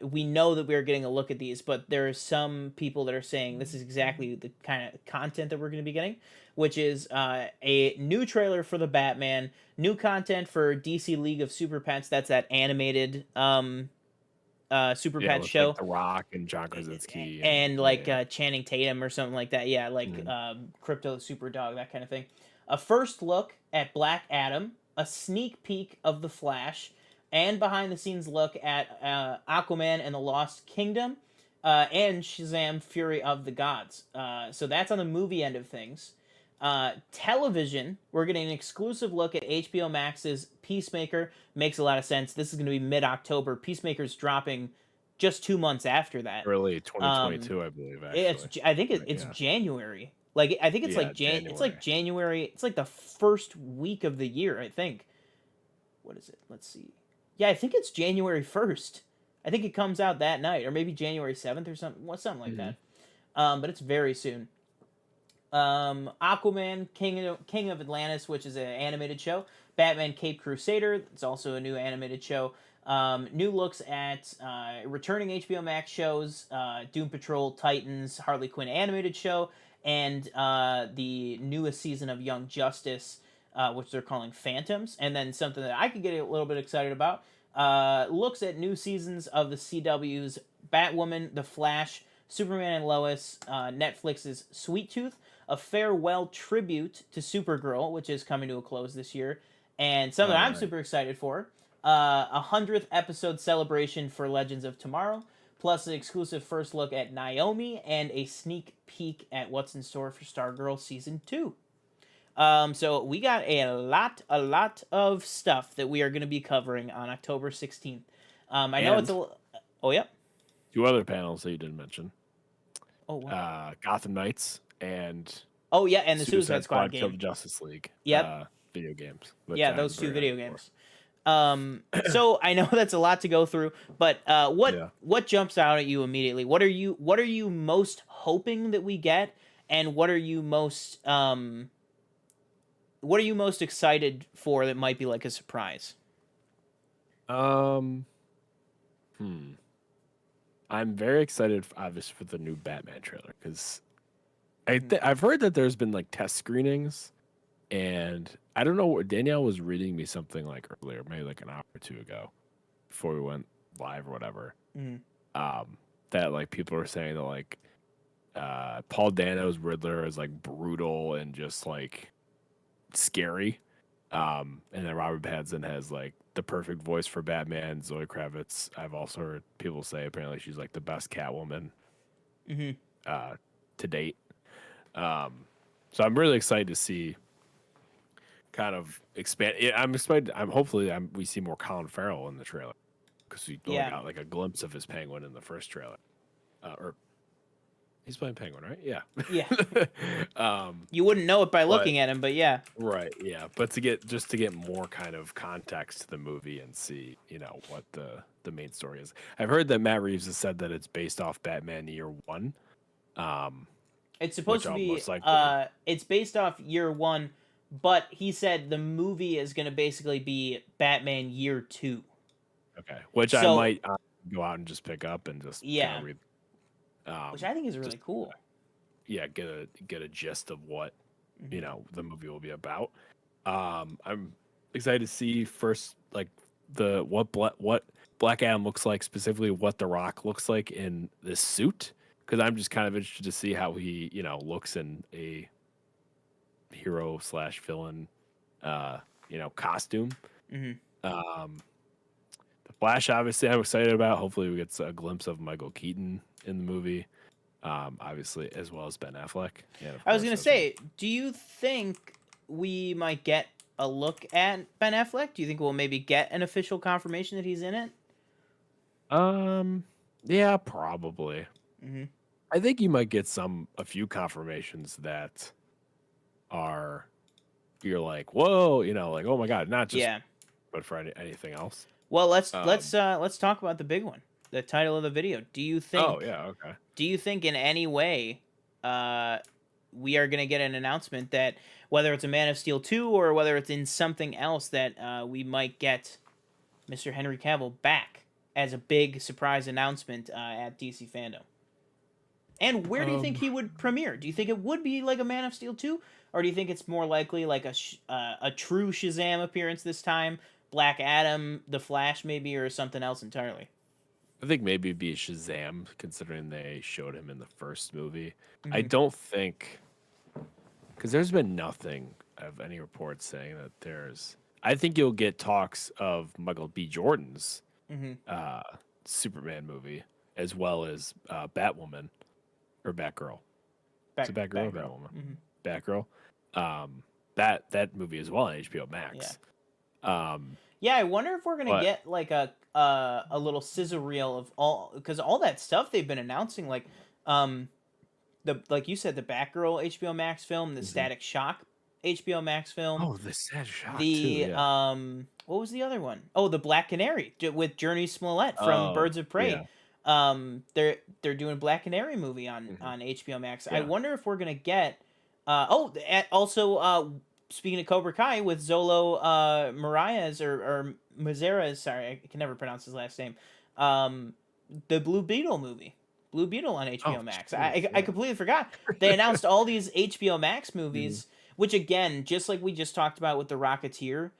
We know that we're getting a look at these, but there are some people that are saying this is exactly the kind of content that we're going to be getting, which is a new trailer for the Batman, new content for DC League of Super Pets. That's that animated Super Yeah, Pets with like show, The Rock and John Krasinski and and yeah, like yeah. Channing Tatum or something like that. Yeah, like Mhm. Crypto Super Dog, that kind of thing. A first look at Black Adam, a sneak peek of the Flash, and behind the scenes look at Aquaman and the Lost Kingdom, and Shazam: Fury of the Gods. So that's on the movie end of things. Television, we're getting an exclusive look at HBO Max's Peacemaker. Makes a lot of sense. This is going to be mid-October. Peacemaker's dropping just 2 months after that. Early Um, 2022, I believe, it's actually. I think Right, it's yeah. January. Like I think it's Yeah, like it's like January. January. It's like the first week of the year. I think. What is it? Let's see. Yeah, I think it's January 1st. I think it comes out that night, or maybe January 7th or something. Something like Mhm. that. But it's very soon. Aquaman, King of Atlantis, which is an animated show. Batman, Cape Crusader. It's also a new animated show. New looks at returning HBO Max shows, Doom Patrol, Titans, Harley Quinn animated show, and the newest season of Young Justice, which they're calling Phantoms. And then something that I could get a little bit excited about, looks at new seasons of the CW's Batwoman, The Flash, Superman and Lois, Netflix's Sweet Tooth, a farewell tribute to Supergirl, which is coming to a close this year, and something Oh, I'm right. super excited for, a 100th episode celebration for Legends of Tomorrow, plus an exclusive first look at Naomi and a sneak peek at what's in store for Stargirl season 2. So we got a lot of stuff that we are going to be covering on October 16th. I know it's And a. Oh yeah. two other panels that you didn't mention. Oh what? Gotham Knights and Oh yeah, and the Suicide Suicide Squad Squad Kill game. the Justice League Yep. video games, which Yeah, I'm those two very video hyped for. games. So I know that's a lot to go through, but Yeah. what jumps out at you immediately? What are you most hoping that we get, and what are you most excited for that might be like a surprise? Um, hmm. I'm very excited, obviously, for the new Batman trailer because Mhm. I've heard that there's been like test screenings, and I don't know. Danielle was reading me something like earlier, maybe like an hour or two ago, before we went live or whatever. Mhm. That like people are saying that like Paul Dano's Riddler is like brutal and just like scary. And then Robert Pattinson has like the perfect voice for Batman. Zoe Kravitz, I've also heard people say apparently she's like the best Catwoman Mhm. uh, to date. Um, so I'm really excited to see kind of expand. I'm excited. We see more Colin Farrell in the trailer because we only Yeah. got like a glimpse of his Penguin in the first trailer, or He's playing Penguin, right? Yeah. Yeah. um, You wouldn't know it by but looking at him, but yeah. right, yeah. But to get more kind of context to the movie and see, what the main story is. I've heard that Matt Reeves has said that it's based off Batman Year One, um, It's supposed which to I'll be most likely it's based off Year 1, but he said the movie is going to basically be Batman Year 2. okay, which I So, might go out and just pick up and just kind yeah, of read, which I think is really just cool. yeah, get a gist of what Hmm. the movie will be about. I'm excited to see first like the what Black Adam looks like, specifically what The Rock looks like in this suit, because I'm just kind of interested to see how he looks in a hero slash villain costume. Hmm. Um, the Flash, obviously, I'm excited about. Hopefully, we get a glimpse of Michael Keaton in the movie. Obviously, as well as Ben Affleck, and of I was course going to Ezra. say, do you think we might get a look at Ben Affleck? Do you think we'll maybe get an official confirmation that he's in it? Yeah, probably. Hmm. I think you might get a few confirmations that are you're like, whoa, like, oh my god, not just Yeah. but for anything else. Well, let's Um, let's uh let's talk about the big one. The title of the video. oh yeah, okay. Do you think in any way uh we are going to get an announcement that whether it's a Man of Steel 2 or whether it's in something else that we might get Mr. Henry Cavill back as a big surprise announcement at DC Fandom? And where do you think Um, he would premiere? Do you think it would be like a Man of Steel 2, or do you think it's more likely like a true Shazam appearance this time, Black Adam, The Flash maybe, or something else entirely? I think maybe it'd be Shazam, considering they showed him in the first movie. I Hmm. don't think because there's been nothing of any reports saying that there's. I think you'll get talks of Michael B. Jordan's Hmm. uh, Superman movie, as well as Batwoman or Batgirl. Is it Batgirl or Batgirl. Batwoman? Hmm. Batgirl. That movie as well on HBO Yeah. Max. Um, Yeah, I wonder if we're gonna but get like a little scissor reel of all, because all that stuff they've been announcing, like um the like you said, the Batgirl HBO Max film, the Mhm. Static Shock HBO Max film, Oh, the sad shock too. the Yeah. what was the other one? Oh, the Black Canary with Journey Smollett from Oh, Birds of yeah. Prey. They're doing Black Canary movie Hmm. on HBO Max. I Yeah. wonder if we're gonna get also speaking of Cobra Kai with Zolo Marias or Mazeras, sorry, I can never pronounce his last name. Um, the Blue Beetle movie. Blue Beetle on Oh, HBO Max. jeez. I Yeah. completely forgot. They announced all these HBO Max Mhm. movies, which again, just like we just talked about with The Rocketeer,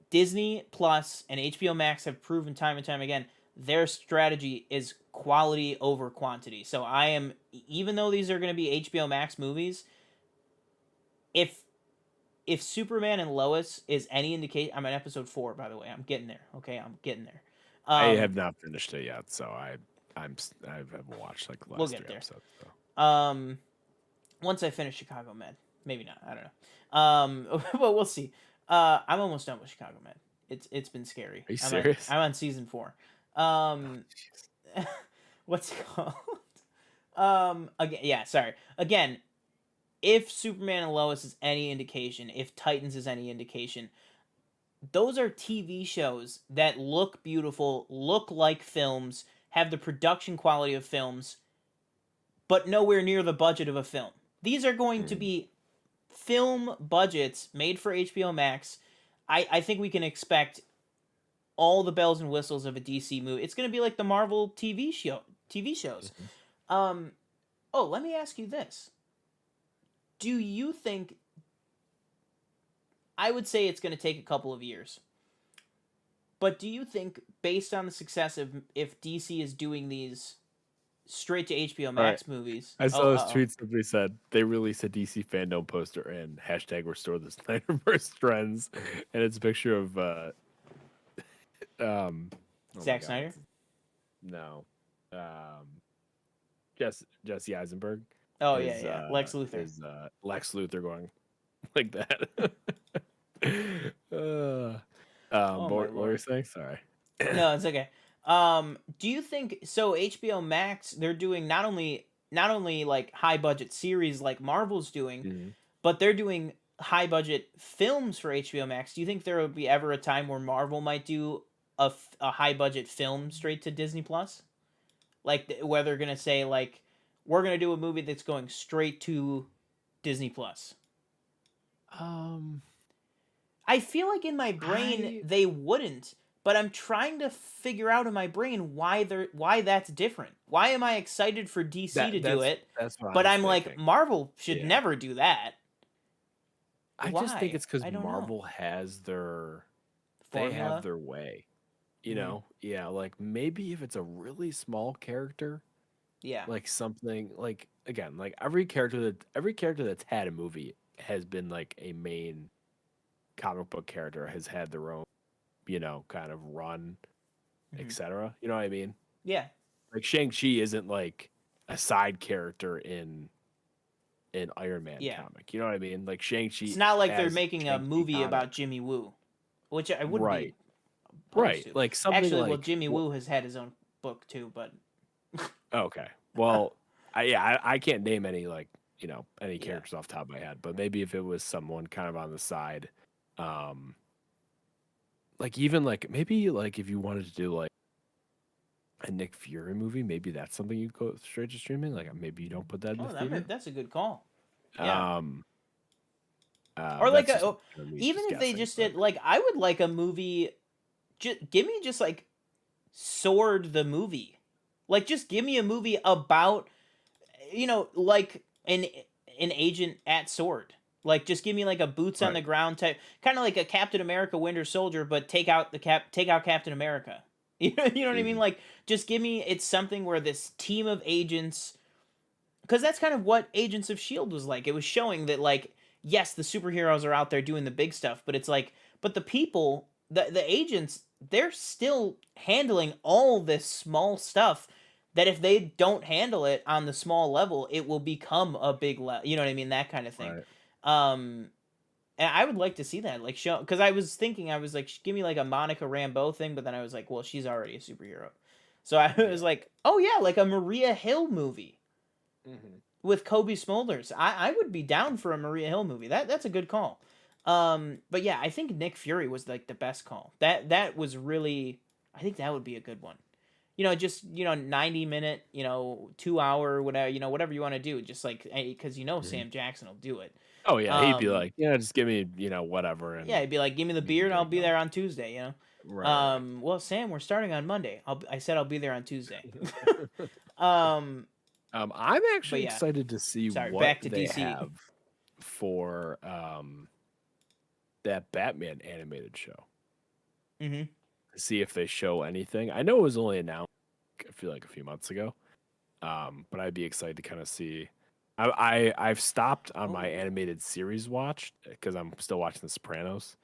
Disney Plus and HBO Max have proven time and time again their strategy is quality over quantity. So I am, even though these are going to be HBO Max movies, if Superman and Lois is any indication, I'm at episode 4 by the way. I'm getting there. Okay, I'm getting there. I Um, have not finished it yet, so I haven't watched like the we'll last get three there. episodes. So. Um, once I finish Chicago Med, maybe not. I don't know. But we'll see. I'm almost done with Chicago Med. It's been scary. Are you serious? I'm on season 4. Oh, Um, jeez. what's it called? Again, yeah, sorry. Again, if Superman and Lois is any indication, if Titans is any indication, those are TV shows that look beautiful, look like films, have the production quality of films, but nowhere near the budget of a film. These are going to Mm. be film budgets made for HBO Max. I think we can expect all the bells and whistles of a DC movie. It's going to be like the Marvel TV shows. Mhm. Um, oh, let me ask you this. Do you think, I would say it's going to take a couple of years, but do you think based on the success of if DC is doing these straight to HBO All right. Max movies? I Oh, saw this oh. tweet simply said they released a DC fandom poster and hashtag restore the Snyderverse trends, and it's a picture of oh my Zack god, Snyder? no, um Jesse Eisenberg Oh, yeah, yeah. Lex Luthor. is Lex Luthor going like that. Oh, my what were you lord. saying? Sorry. No, it's okay. Do you think so? HBO Max, they're doing not only not only like high budget series like Marvel's doing, Mhm. but they're doing high budget films for HBO Max. Do you think there will be ever a time where Marvel might do a high budget film straight to Disney Plus? Like where they're gonna say like we're gonna do a movie that's going straight to Disney Plus. Um, I feel like in my brain I they wouldn't, but I'm trying to figure out in my brain why that's different. Why am I excited for DC to do it, that's what but I'm I'm like thinking. Marvel should Yeah. never do that. I just think Why? it's because I don't know. Marvel has they have Formula. their way. You Hmm. know? Yeah, like maybe if it's a really small character, Yeah. like something like again, like every character that's had a movie has been like a main comic book character has had their own, kind of run, Hmm. etc. You know what I mean? Yeah. Like Shang-Chi isn't like a side character in Iron Man Yeah. comic. You know what I mean? Like It's Shang-Chi not like they're has making a Shang-Chi movie comic. about Jimmy Woo, which I wouldn't be Right. opposed Right. to. Like something Actually, well, like Jimmy Woo has had his own book too, but okay. Well, I can't name any any yeah. characters off the top of my head, but maybe if it was someone kind of on the side, um like even like maybe like if you wanted to do like a Nick Fury movie, maybe that's something you go straight to streaming. Like maybe you don't put that in the Oh, theater. that's a good call. Yeah. Um Or like that's just me even just if they guessing, just but did like I would like a movie. Just give me just like Sword the movie, like just give me a movie about like an agent at Sword. Like just give me like a boots on the right. ground type, kind of like a Captain America Winter Soldier, but take out Captain America. You know what I mean? Mhm. Like just give me it's something where this team of agents, because that's kind of what Agents of Shield was like. It was showing that like yes, the superheroes are out there doing the big stuff, but it's like but the people, the agents, they're still handling all this small stuff that if they don't handle it on the small level, it will become a big level. You know what I mean? That kind of thing. Right. Um and I would like to see that like show because I was thinking I was like give me like a Monica Rambeau thing, but then I was like, well, she's already a superhero. So I was Yeah. like, oh yeah, like a Maria Hill movie Mhm. with Kobe Smulders. I would be down for a Maria Hill movie. That's a good call. But yeah, I think Nick Fury was like the best call. That was really I think that would be a good one. Just 90-minute, 2 hour, whatever, whatever you want to do. Just like because Mhm. Sam Jackson will do it. Oh yeah, he'd be Um, like, yeah, just give me, whatever, yeah, and it'd be like, give me the we can beard, get I'll it be going. there on Tuesday. Right, Well, Sam, we're starting on Monday. I said I'll be there on Tuesday. right. um, I'm but actually yeah, excited to see sorry, what back to they DC. have for that Batman animated show. Hmm. See if they show anything. I know it was only announced, I feel like a few months ago. But I'd be excited to kind of see. I've stopped on my Oh, animated series watch because I'm still watching The Sopranos.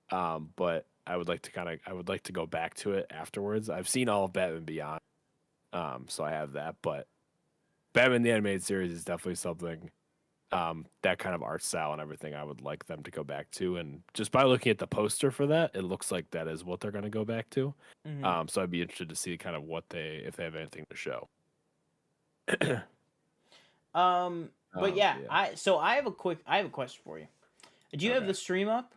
But I would like to go back to it afterwards. I've seen all of Batman Beyond, so I have that. But Batman the animated series is definitely something. That kind of art style and everything, I would like them to go back to. And just by looking at the poster for that, it looks like that is what they're going to go back to. hmm. So I'd be interested to see kind of if they have anything to show. Yeah. But yeah, Yeah. I have a question for you. Do you have Okay. the stream up?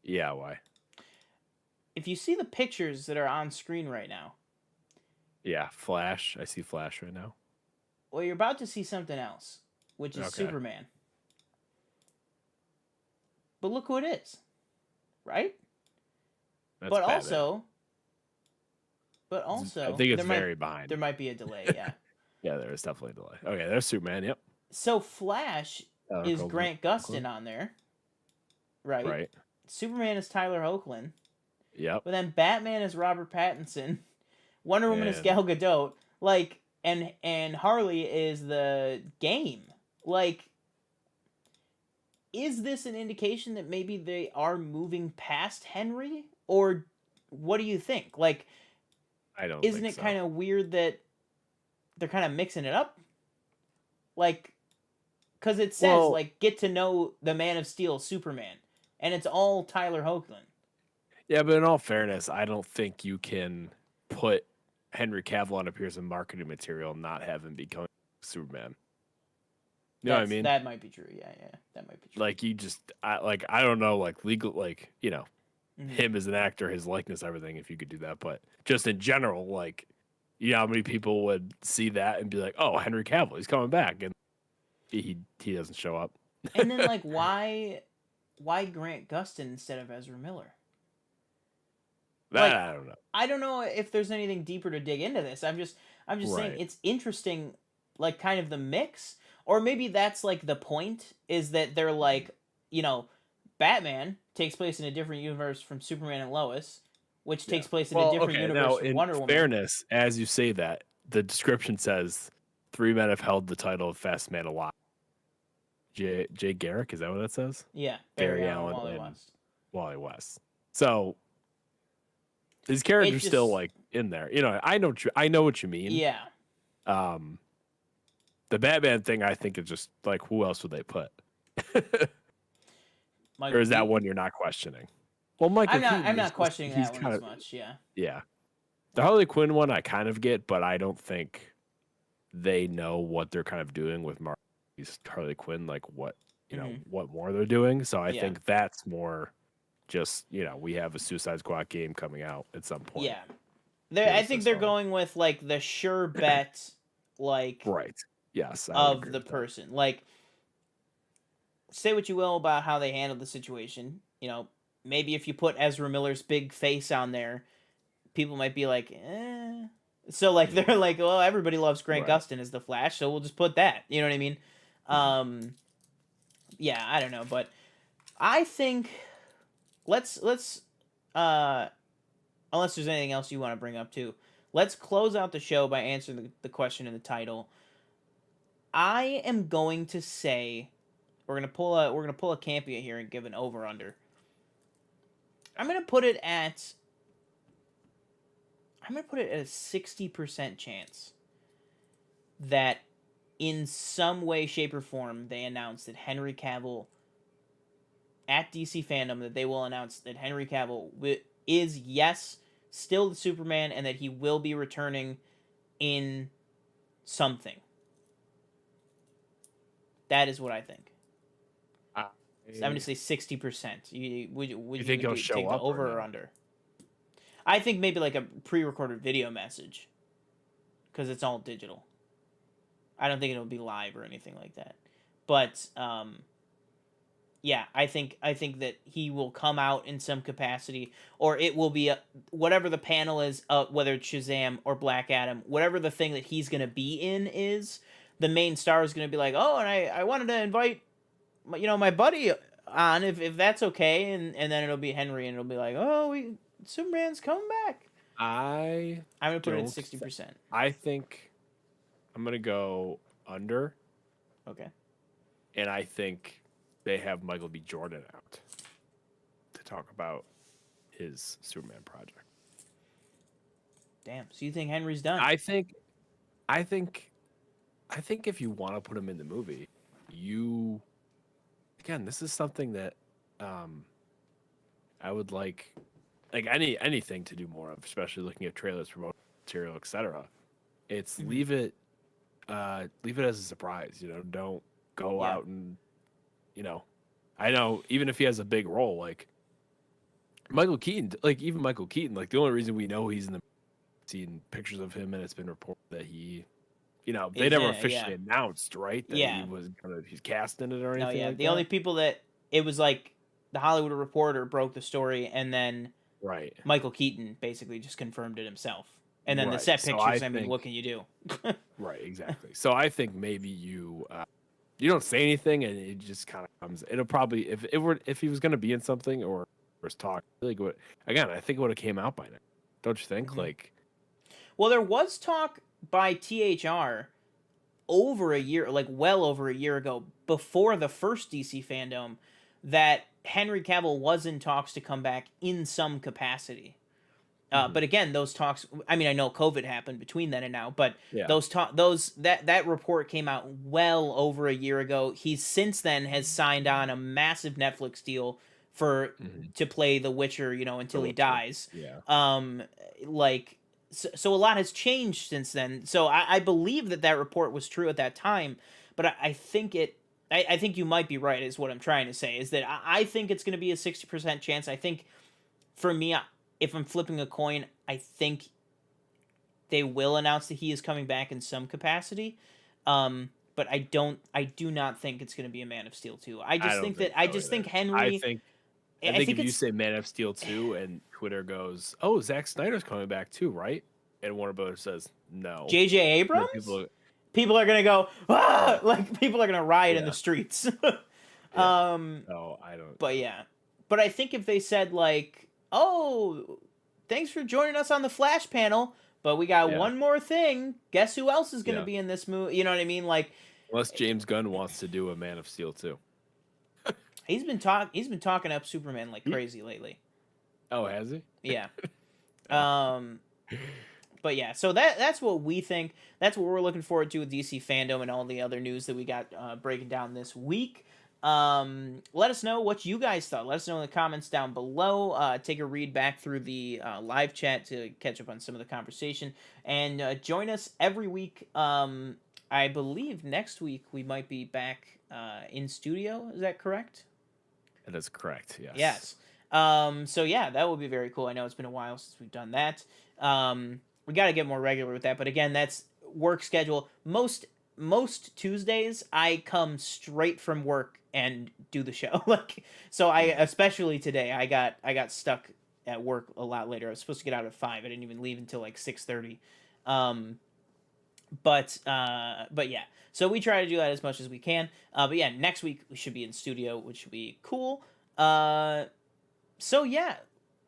Yeah. Why? If you see the pictures that are on screen right now, Yeah. Flash. I see Flash right now. well, you're about to see something else, which is Okay. Superman. But look who it is, right? That's But Batman. also, but I also, think it's very behind. there might be a delay. Yeah. Yeah, there is definitely a delay. Okay, there's Superman. Yep. So Flash is Copeland. Grant Gustin on there, right? Right. Superman is Tyler Hoechlin, Yep. but then Batman is Robert Pattinson. Wonder Woman is And Gal Gadot. Like, and Harley is the Game. Like, is this an indication that maybe they are moving past Henry, or what do you think? Like, I don't isn't think it so. kind of weird that they're kind of mixing it up? Like, because it says Well, like get to know the Man of Steel, Superman, and it's all Tyler Hoechlin. yeah, but in all fairness, I don't think you can put Henry Cavill on a piece of marketing material and not have him become. Superman. You know what I mean? That might be true. Yeah, that might be true. Like you just, I don't know, like legal, like Mhm. him as an actor, his likeness, everything. If you could do that, but just in general, like, you know how many people would see that and be like, "Oh, Henry Cavill, he's coming back," and he doesn't show up. And then like why Grant Gustin instead of Ezra Miller? That Like I don't know. I don't know if there's anything deeper to dig into this. I'm just saying Right. it's interesting, like kind of the mix, or maybe that's like the point is that they're like, you know, Batman takes place in a different universe from Superman and Lois, which Yeah. takes place in a Well, different okay. universe Now, from in Wonder Woman. fairness, as you say that, the description says 3 men have held the title of fastest man alive. Jay Garrick, is that what that says? Yeah, Barry Allen, Allen Wally and West. Wally West. So his It's character's just still like in there. You know, I know what you mean. yeah. Um, the Batman thing, I think, is just like, who else would they put? Or Michael is that Keaton. one you're not questioning? Well, Michael Keaton. I'm He's not questioning he's that one kind as of much. Yeah. yeah. The Harley Quinn one, I kind of get, but I don't think they know what they're kind of doing with Harley Quinn. Like what what more they're doing. So I Yeah. think that's more just we have a Suicide Squad game coming out at some point. Yeah. I think they're going with like the sure bet, like right. Yes, of the person. Like, say what you will about how they handled the situation. You know, maybe if you put Ezra Miller's big face on there, people might be like, eh. So like they're like, well, everybody loves Grant Gustin as the Flash, so we'll just put that. You know what I mean? Yeah, I don't know, but I think let's unless there's anything else you want to bring up too, let's close out the show by answering the question in the title. I am going to say we're gonna pull a Campia here and give an over under. I'm gonna put it at a 60% chance that in some way, shape, or form they announce that Henry Cavill at DC Fandom, that they will announce that Henry Cavill is, yes, still the Superman, and that he will be returning in something. That is what I think. I'm going to say 60%. Would you think he'll show take the up over or or under? I think maybe like a pre-recorded video message, because it's all digital. I don't think it'll be live or anything like that. But yeah, I think that he will come out in some capacity, or it will be whatever the panel is, whether it's Shazam or Black Adam, whatever the thing that he's going to be in is, the main star is going to be like, oh, and I wanted to invite, my buddy on, if that's okay, and then it'll be Henry, and it'll be like, oh, Superman's coming back. I'm going to put it at 60%. I think I'm going to go under. Okay. And I think they have Michael B. Jordan out to talk about his Superman project. Damn. So you think Henry's done? I think if you want to put him in the movie, this is something that I would like anything to do more of, especially looking at trailers, promotional material, etc. It's leave it as a surprise. Don't go out and I know even if he has a big role, like Michael Keaton, the only reason we know he's in the seen pictures of him and it's been reported that he, they never officially announced, right? That he's cast in it or anything. No, the only people that it was like the Hollywood Reporter broke the story, and then Michael Keaton basically just confirmed it himself. And then the set pictures, what can you do? Right, exactly. So I think maybe you don't say anything, and it just kind of comes. It'll probably if he was going to be in something or was talk, I think it would have came out by now. Don't you think? Like, well, there was talk by THR over a year, like well over a year ago, before the first DC Fandom, that Henry Cavill was in talks to come back in some capacity. But again, those talks, I mean, I know COVID happened between then and now, but that report came out well over a year ago. He since then has signed on a massive Netflix deal to play The Witcher, until he dies. Yeah. so a lot has changed since then. So I believe that report was true at that time, but I think I think you might be right. Is what I'm trying to say. Is that I think it's going to be a 60% chance. I think for me, if I'm flipping a coin, I think they will announce that he is coming back in some capacity. But I do not think it's going to be a Man of Steel 2. I I just don't think think that I so just either. think Henry. I I think if think you it's say Man of Steel 2 and Twitter goes, "Oh, Zack Snyder's coming back too, right?" and Warner Brothers says no, J.J. then Abrams. People are gonna go yeah, like people are gonna riot in the yeah, streets. yeah. um, No, I don't. but yeah, but I think if they said like, "Oh, thanks for joining us on the Flash panel, but we got Yeah, one more thing. Guess who else is gonna yeah. be in this movie?" You know what I mean? Like Unless James Gunn wants to do a Man of Steel 2. he's been talking up Superman like crazy lately. Oh, has he? Yeah. Oh. Um, but yeah, so that's what we think. That's what we're looking forward to with DC Fandom and all the other news that we got breaking down this week. Let us know what you guys thought. Let us know in the comments down below. Take a read back through the live chat to catch up on some of the conversation, and join us every week. I believe next week we might be back in studio. Is that correct? That is correct. Yes. Yes. So yeah, that would be very cool. I know it's been a while since we've done that. We got to get more regular with that. But again, that's work schedule. Most Tuesdays, I come straight from work and do the show. Like, so I especially today, I got stuck at work a lot later. I was supposed to get out at 5. I didn't even leave until like 6:30. Um, but yeah, so we try to do that as much as we can. But yeah, next week we should be in studio, which should be cool. Uh, so yeah,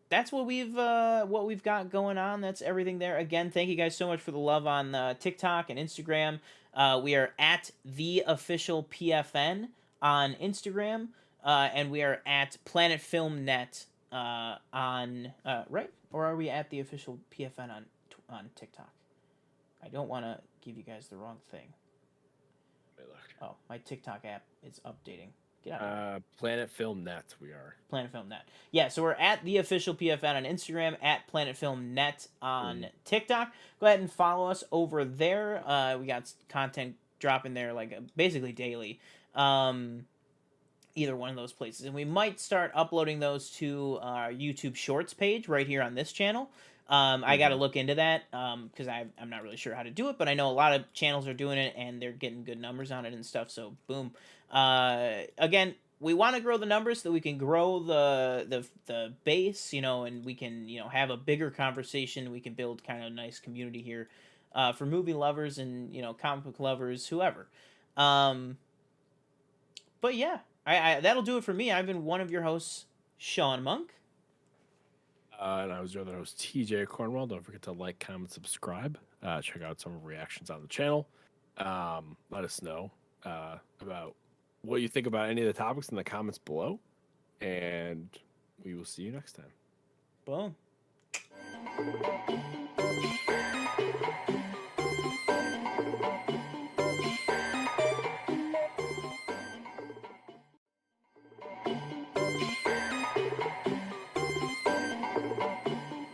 that's what we've got going on. That's everything there. Again, thank you guys so much for the love on TikTok and Instagram. We are at the official PFN on Instagram, and we are at Planet Film Net on right, or are we at the official PFN on TikTok? I don't want to give you guys the wrong thing. Oh, my TikTok app is updating. Get out of here. Planet Film Net, we are. Planet Film Net. Yeah, so we're at the official PFN on Instagram, at Planet Film Net on TikTok. Go ahead and follow us over there. We got content dropping there like basically daily. Either one of those places. And we might start uploading those to our YouTube Shorts page right here on this channel. I got to look into that because I'm not really sure how to do it, but I know a lot of channels are doing it and they're getting good numbers on it and stuff. So boom. Again, we want to grow the numbers so that we can grow the base, and we can have a bigger conversation. We can build kind of a nice community here for movie lovers and comic book lovers, whoever. But yeah, I that'll do it for me. I've been one of your hosts, Sean Monk. And I was your other host, TJ Cornwell. Don't forget to like, comment, subscribe. Check out some reactions on the channel. Let us know about what you think about any of the topics in the comments below. And we will see you next time. Boom.